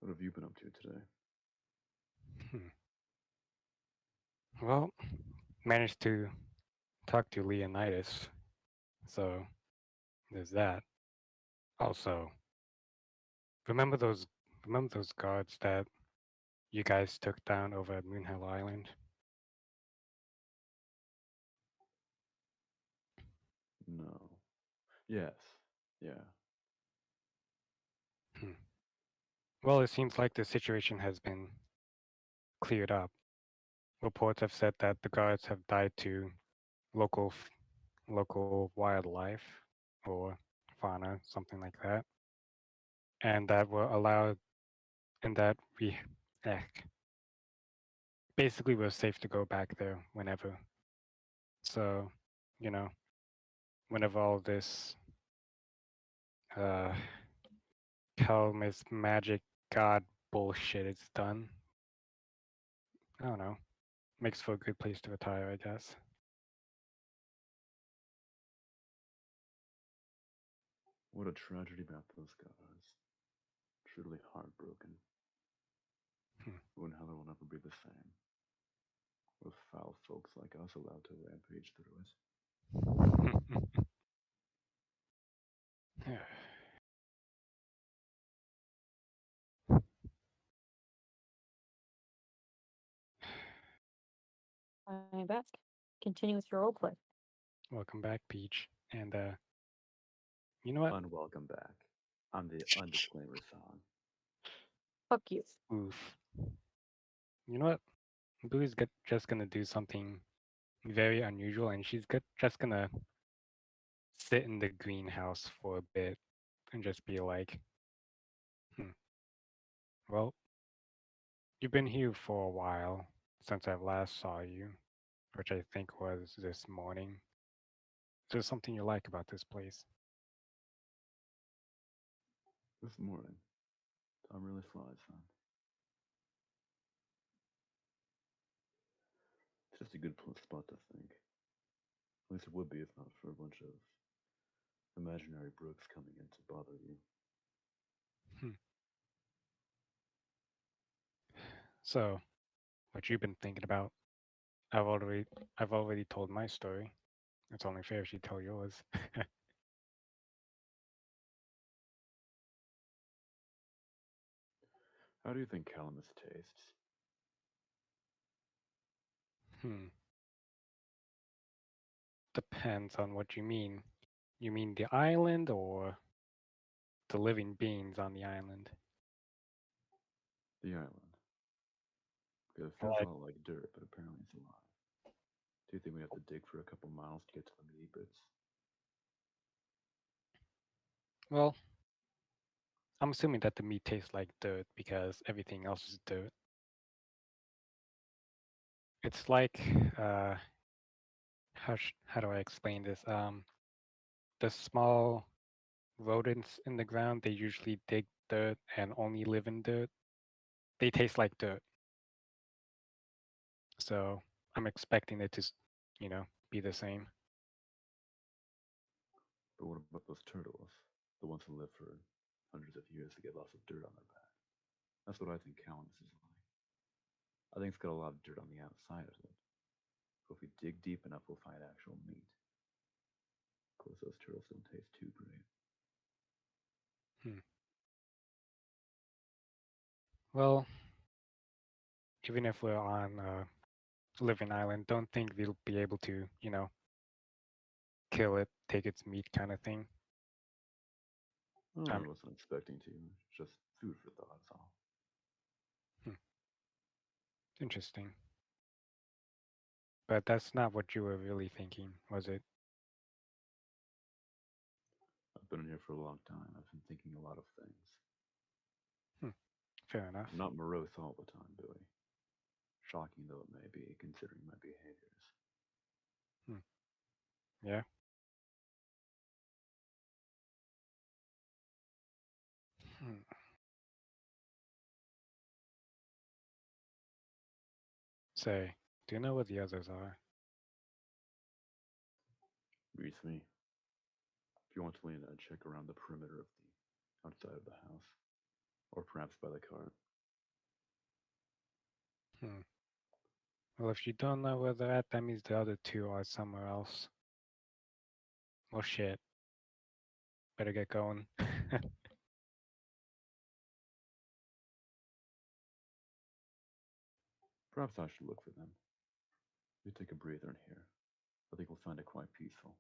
What have you been up to today? Well, managed to talk to Leonidas, so there's that. Also, remember those guards that you guys took down over at Moonhill Island? No. Yes. Yeah. Well, it seems like the situation has been cleared up. Reports have said that the guards have died to local wildlife or fauna, something like that, and that were allowed, and that we, eh, basically we're safe to go back there whenever. So, you know, whenever all this Calamus magic god bullshit is done, I don't know, makes for a good place to retire, I guess. What a tragedy about those guys. Truly heartbroken. Moonheller will never be the same. With foul folks like us allowed to rampage through it. I'm back. Continue with your roleplay. Welcome back, Peach. And you know what? Unwelcome back. On the undisclaimer song. Fuck you. Oof. You know what? Blue's just gonna do something very unusual, and she's just gonna sit in the greenhouse for a bit and just be like, well, you've been here for a while since I last saw you, which I think was this morning. Is there something you like about this place? This morning. Time really flies, son. It's just a good spot to think. At least it would be if not for a bunch of imaginary brooks coming in to bother you. So, what you've been thinking about? I've already told my story. It's only fair if you tell yours. How do you think Calamus tastes? Depends on what you mean. You mean the island or the living beings on the island? The island. Because it feels a lot like dirt, but apparently it's alive. Do you think we have to dig for a couple miles to get to the meaty bits? Well, I'm assuming that the meat tastes like dirt because everything else is dirt. It's like how do I explain this? The small rodents in the ground, they usually dig dirt and only live in dirt. They taste like dirt. So I'm expecting it to, be the same. But what about those turtles? The ones who live for hundreds of years to get lots of dirt on their back. That's what I think Calamus is like. I think it's got a lot of dirt on the outside of it. But if we dig deep enough, we'll find actual meat. Of course, those turtles don't taste too great. Well, even if we're on a living island, don't think we'll be able to, kill it, take its meat kind of thing. Oh, I wasn't expecting to. Just food for thought, that's all. Interesting. But that's not what you were really thinking, was it? I've been in here for a long time. I've been thinking a lot of things. Fair enough. I'm not morose all the time, Billy. Shocking though it may be, considering my behaviors. Yeah. Say, do you know what the others are? Beats me. If you want to lean, I'd check around the perimeter of the outside of the house. Or perhaps by the cart. Well, if you don't know where they're at, that means the other two are somewhere else. Well, shit. Better get going. Perhaps I should look for them. You take a breather in here. I think we'll find it quite peaceful.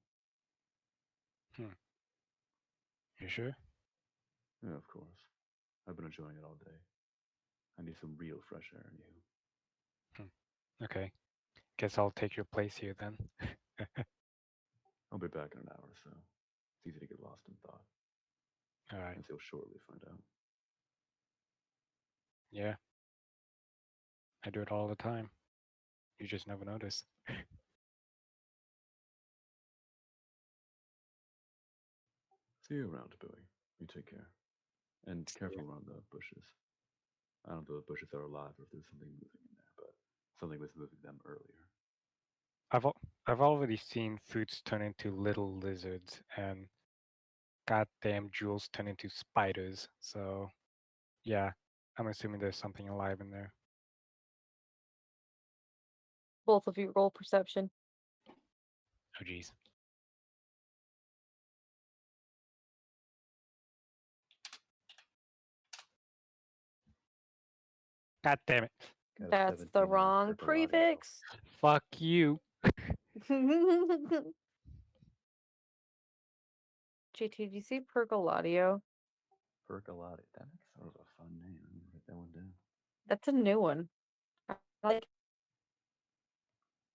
You sure? Yeah, of course. I've been enjoying it all day. I need some real fresh air in you. Okay. Guess I'll take your place here then. I'll be back in an hour or so. It's easy to get lost in thought. Alright. As you'll shortly find out. Yeah. I do it all the time. You just never notice. See you around, Billy. You take care. And careful around the bushes. I don't know if the bushes are alive or if there's something moving in there, but something was moving them earlier. I've already seen fruits turn into little lizards and goddamn jewels turn into spiders. So, yeah, I'm assuming there's something alive in there. Both of you roll perception. Oh, geez. God damn it. Got a That's 17 the on wrong Percoladio. prefix. Fuck you. JT, do you see Pergoladio? Percoladio. That makes sort of a fun name. I'm gonna write that one down. That's a new one. I like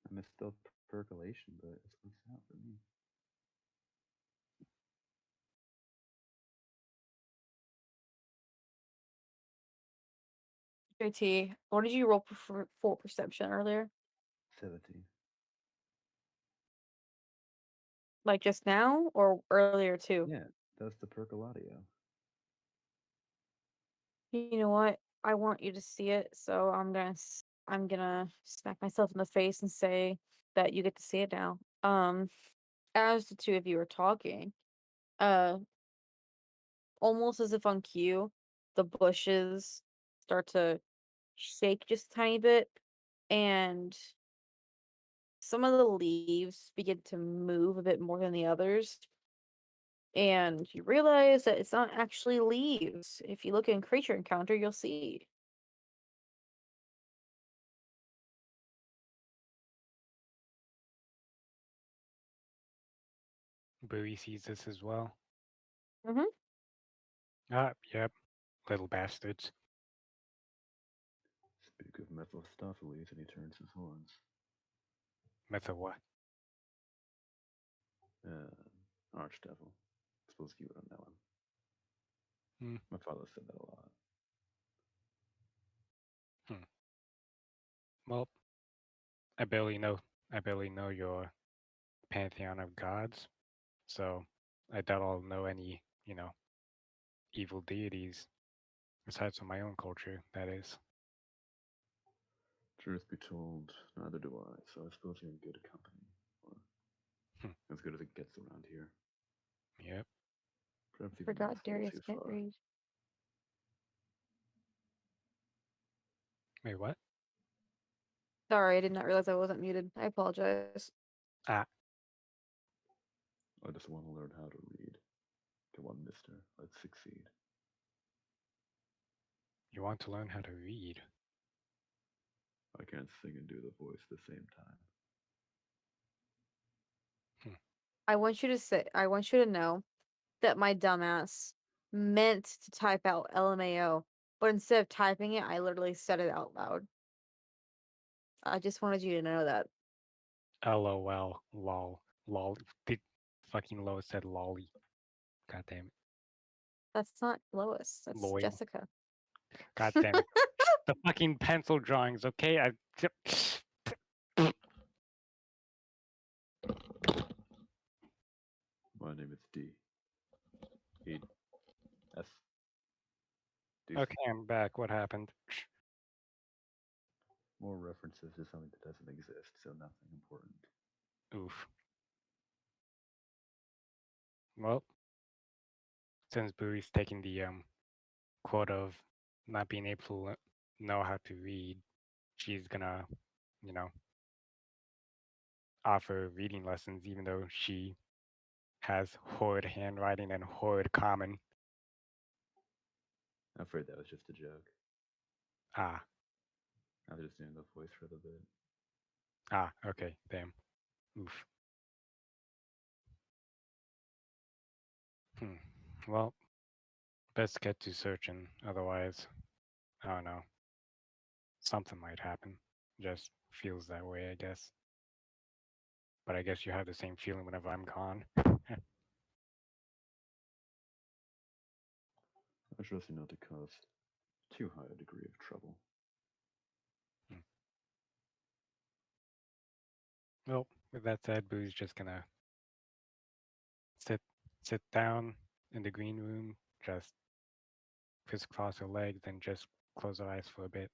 I misspelled percolation, but it's works out for me. JT. What did you roll for perception earlier? 17. Like just now or earlier too? Yeah, that's the Percoladio. You know what? I want you to see it, so I'm gonna smack myself in the face and say that you get to see it now. As the two of you are talking, uh, almost as if on cue, the bushes start to shake just a tiny bit, and some of the leaves begin to move a bit more than the others. And you realize that it's not actually leaves. If you look in Creature Encounter, you'll see. Bowie sees this as well. Mm-hmm. Ah, yep. Little bastards. Speak of Mephistopheles, and he turns his horns. Method what? Archdevil. Suppose you wouldn't know him. Hmm. My father said that a lot. Well, I barely know your pantheon of gods, so I doubt I'll know any, evil deities aside from my own culture, that is. Truth be told, neither do I, so I suppose you're in good company. Or Hmm. as good as it gets around here. Yep. Perhaps even Forgot that's a little Darius too can't far. read. Wait, what? Sorry, I did not realize I wasn't muted. I apologize. Ah, I just want to learn how to read. Come on, mister, let's succeed. you want to learn how to read? I can't sing and do the voice at the same time. I want you to know that my dumbass meant to type out LMAO, but instead of typing it, I literally said it out loud. I just wanted you to know that. LOL, lol, lol. Did fucking Lois said lolly. God damn it. That's not Lois. That's Loyal. Jessica. God damn it. The fucking pencil drawings, okay? My name is D. E. S. D. Okay, I'm back. What happened? More references to something that doesn't exist, so nothing important. Oof. Well, since Bowie's taking the quote of not being able to know how to read, she's gonna, you know, offer reading lessons, even though she has horrid handwriting and horrid common. I'm afraid that was just a joke. Ah, I was just doing the voice for a little bit. okay, damn. Oof. Well, best get to searching, otherwise, I don't know. Something might happen. Just feels that way, I guess. But I guess you have the same feeling whenever I'm gone. I trust you not to cause too high a degree of trouble. Well, with that said, Boo's just gonna sit sit down in the green room, just crisscross her legs and just close her eyes for a bit.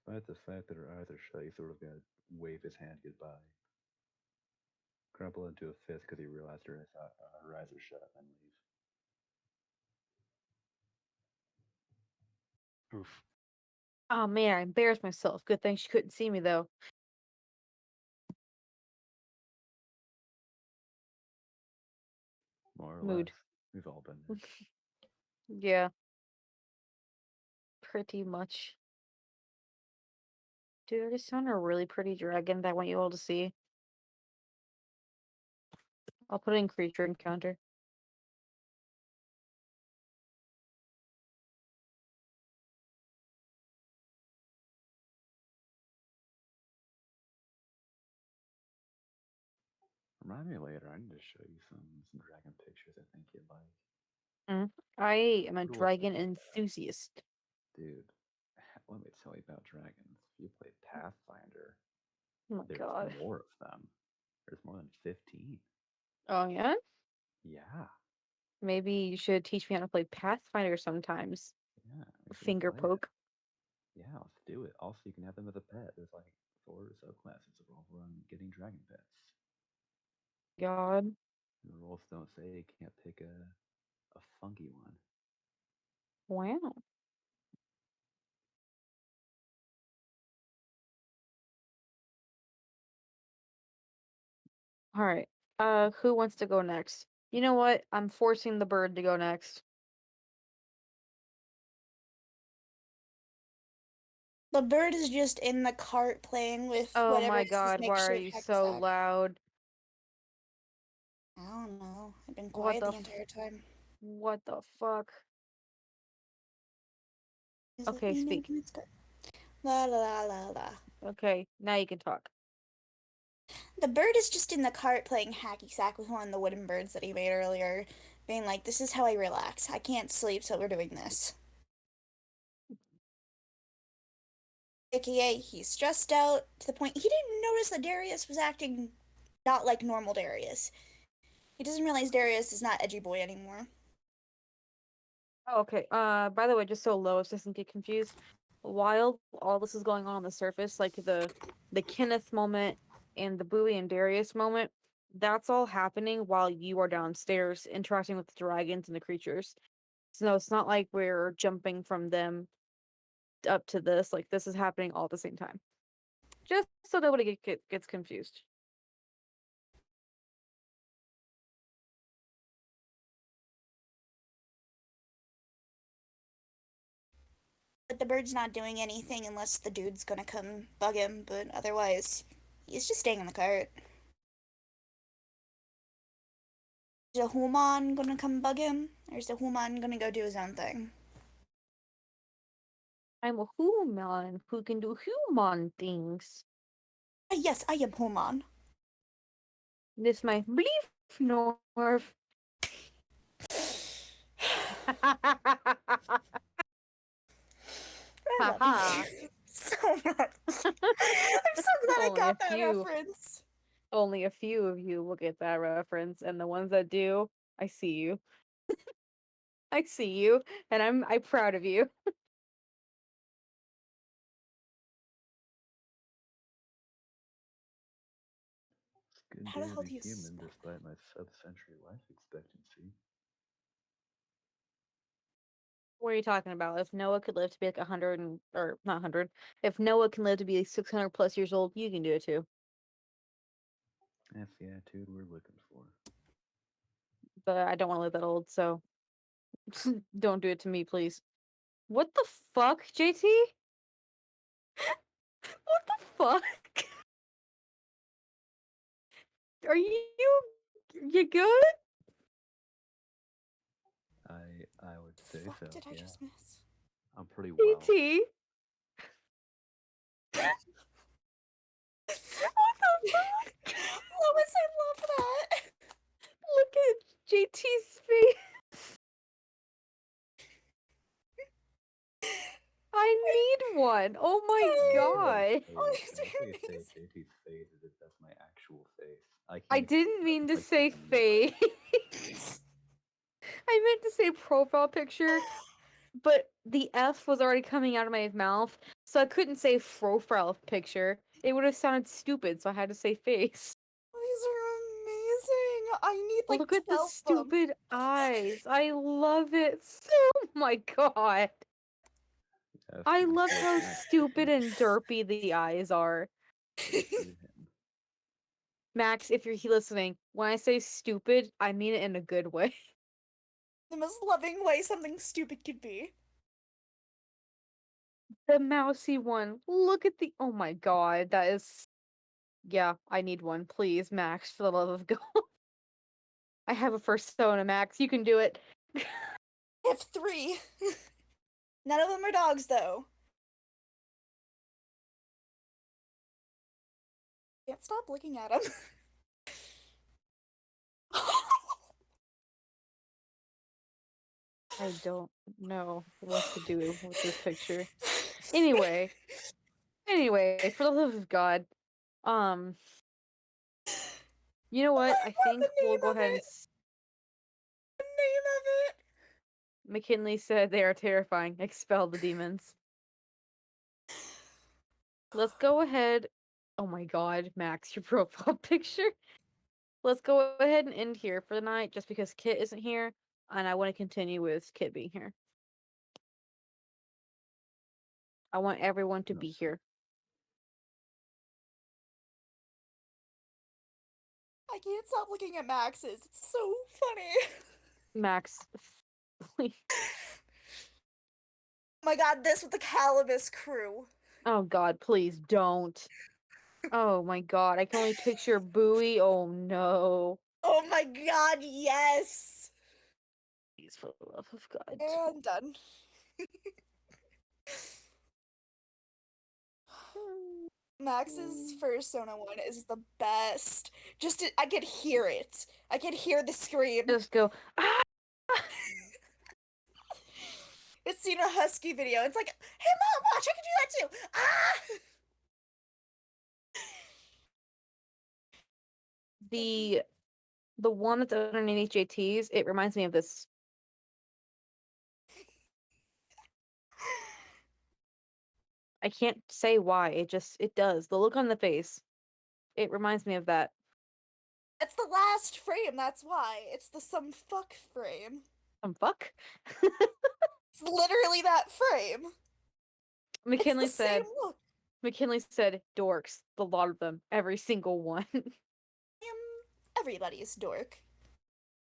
Despite the fact that her eyes are shut, he sort of got to wave his hand goodbye. Crumple into a fist because he realized her eyes are shut and leave. Oof. Oh man, I embarrassed myself. Good thing she couldn't see me though. More or Mood. less. We've all been there. Yeah. pretty much. Dude, I just found a really pretty dragon that I want you all to see. I'll put it in creature encounter. Remind me later. I need to show you some dragon pictures. I think you'd like, I am a Who wants to dragon look at? enthusiast. dude. Let me tell you about dragons. If you play Pathfinder, Oh my there's god. more of them. There's more than 15. Oh yeah? Yeah, Maybe you should teach me how to play Pathfinder sometimes. yeah. We should Finger play it. poke. Yeah, let's do it. Also, you can have them as a pet. There's like 4 subclasses of over on getting dragon pets. God. The rules don't say you can't pick a funky one. Wow. Alright. Who wants to go next? You know what? I'm forcing the bird to go next. The bird is just in the cart playing with Oh whatever my is his god, why are makeshift you hacky so sack. loud? I don't know. I've been What quiet the the entire time. What the fuck? Is it Okay, leaning speak. in its cart? La la la la la. Okay, now you can talk. The bird is just in the cart playing hacky sack with one of the wooden birds that he made earlier, being like, "This is how I relax. I can't sleep, so we're doing this." AKA, he's stressed out to the point he didn't notice that Darius was acting not like normal Darius. He doesn't realize Darius is not edgy boy anymore. Oh, okay. By the way, just so Lois doesn't get confused, while all this is going on the surface, like the Kenneth moment and the Bowie and Darius moment, that's all happening while you are downstairs interacting with the dragons and the creatures. So no, it's not like we're jumping from them up to this. Like this is happening all at the same time. Just so nobody gets confused. But the bird's not doing anything unless the dude's gonna come bug him, but otherwise, he's just staying in the cart. Is the human gonna come bug him? Or is the human gonna go do his own thing? I'm a human who can do human things. Yes, I am human. This my belief, Norv. I love Haha. you so much. I'm so glad I Only a got that few. reference. Only a few of you will get that reference, and the ones that do, I see you. I see you, and I'm proud of you. It's a good How day the to hell be do you human spell despite my sub-century life expectancy. What are you talking about? If Noah could live to be like 100 or not 100, if Noah can live to be 600 plus years old, you can do it too. That's the attitude we're looking for. But I don't want to live that old, so don't do it to me, please. What the fuck, JT? What the fuck? Are you good? I would the say fuck so. did I Yeah, just miss? I'm pretty well. JT? What the fuck? Lois, I love that. Look at JT's face. I need one. Oh my god. Oh, Face. these When are I say amazing. JT's face, as if that's my actual face. I I can't. didn't mean to like say something new. face. I meant to say profile picture, but the F was already coming out of my mouth, so I couldn't say profile picture. It would have sounded stupid, so I had to say face. These are amazing. I need like Look at the 12 of them. stupid eyes. I love it so my god. Yes, I please love do it how for Max. stupid and derpy the eyes are. Do him. Max, if you're listening, when I say stupid, I mean it in a good way. The most loving way something stupid could be. The mousy one. Look at the. Oh my god, that is. Yeah, I need one, please, Max. For the love of God, I have a persona, Max. You can do it. I have 3. None of them are dogs, though. Can't stop looking at them. I don't know what to do with this picture. Anyway, for the love of God, um, you know what? I the think we'll name go of ahead and. it. The name of it. McKinley said they are terrifying. Expel the demons. Let's go ahead. Oh my God, Max, your profile picture. Let's go ahead and end here for the night, just because Kit isn't here, and I want to continue with Kit being here. I want everyone to No, be sir. here. I can't stop looking at Max's. It's so funny. Max, please. Oh my god, this with the Calamus crew. Oh God, please don't. Oh my God, I can only picture Bowie. Oh no. Oh my god, yes. Please, for the love of God. And done. Max's persona one is the best. I could hear it. I could hear the scream. Just go. Ah! It's seen a husky video. It's like, hey mom, watch, I can do that too. Ah! The one that's underneath JT's, it reminds me of this. I can't say why. It does. The look on the face. It reminds me of that. It's the last frame, that's why. It's the some fuck frame. Fuck. It's literally that frame. McKinley It's the said. same look. McKinley said, "Dorks, the lot of them, every single one." I am everybody's dork.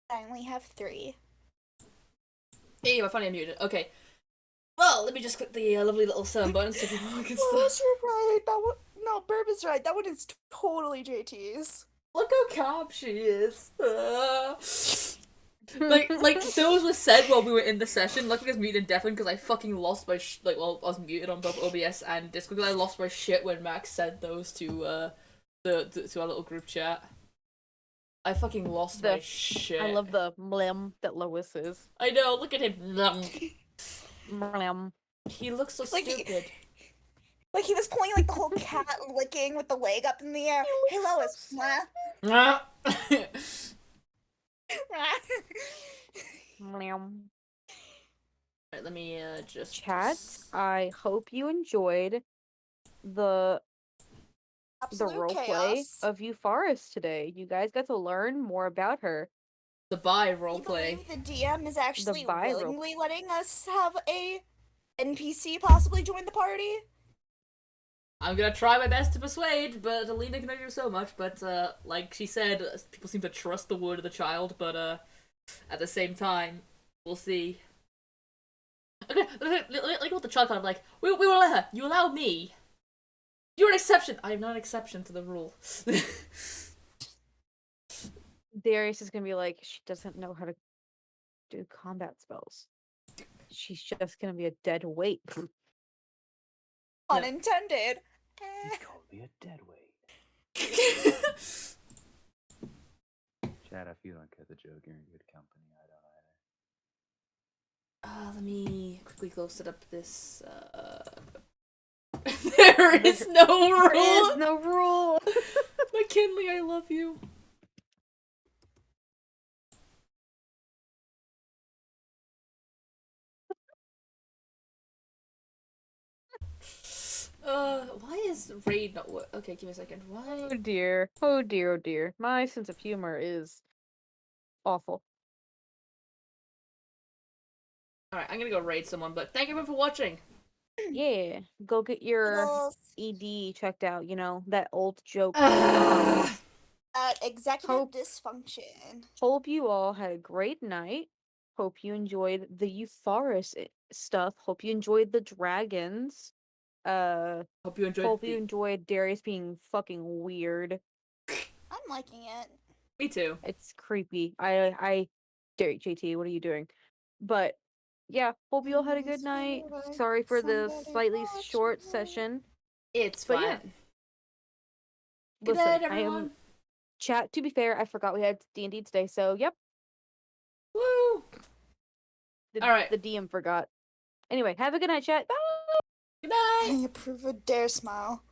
I only have 3. Hey, I finally muted. Okay. Well, let me just click the lovely little summon button so people can Oh, stuff. you're right. That one. No, Burb is right. That one is totally JT's. Look how calm she is. Like those were said while we were in the session. Luckily, I was muted indefinitely because I fucking lost my well, I was muted on both OBS and Discord because I lost my shit when Max said those to to our little group chat. I fucking lost my shit. I love the mlem that Lois is. I know. Look at him. Mlem. He looks so Like stupid. Like he was pulling like the whole cat licking with the leg up in the air. Hey Lois. Mwah. Mlem. Alright, let me just Chat, I hope you enjoyed the Absolute roleplay chaos. of Euphorus today. You guys got to learn more about her. the bye Can you roleplay. believe the DM is actually bi willingly letting us have a NPC possibly join the party? I'm gonna try my best to persuade, but Alena can only do so much. But like she said, people seem to trust the word of the child. But at the same time, we'll see. Okay, like what the child kind of like. We will let her. You allow me. You're an exception. I am not an exception to the rule. Darius is gonna be like, she doesn't know how to do combat spells. She's just gonna be a dead weight. Unintended. He's called me a dead weight. Chad, if you don't get the joke, you're in good company. I don't either. Let me quickly go set up this. There is no rule. There is no rule. McKinley, I love you. Why is raid not work? Okay, give me a second. Why? Oh dear. Oh dear, oh dear. My sense of humor is awful. Alright, I'm gonna go raid someone, but thank everyone for watching. Yeah. Go get your Toodles. ED checked out, you know, that old joke. Executive Hope- dysfunction. Hope you all had a great night. Hope you enjoyed the Euphorus stuff. Hope you enjoyed the dragons. Hope you enjoyed. Hope you enjoyed Darius being fucking weird. I'm liking it. Me too. It's creepy. Derek JT, what are you doing? But yeah, hope you all had a good night. Sorry for the slightly short session. It's But fine. yeah. Good Listen, night, I everyone. am chat. To be fair, I forgot we had D&D today, so yep. Woo! All right. The DM forgot. Anyway, have a good night, chat. Bye. Good night. I approve a dare smile.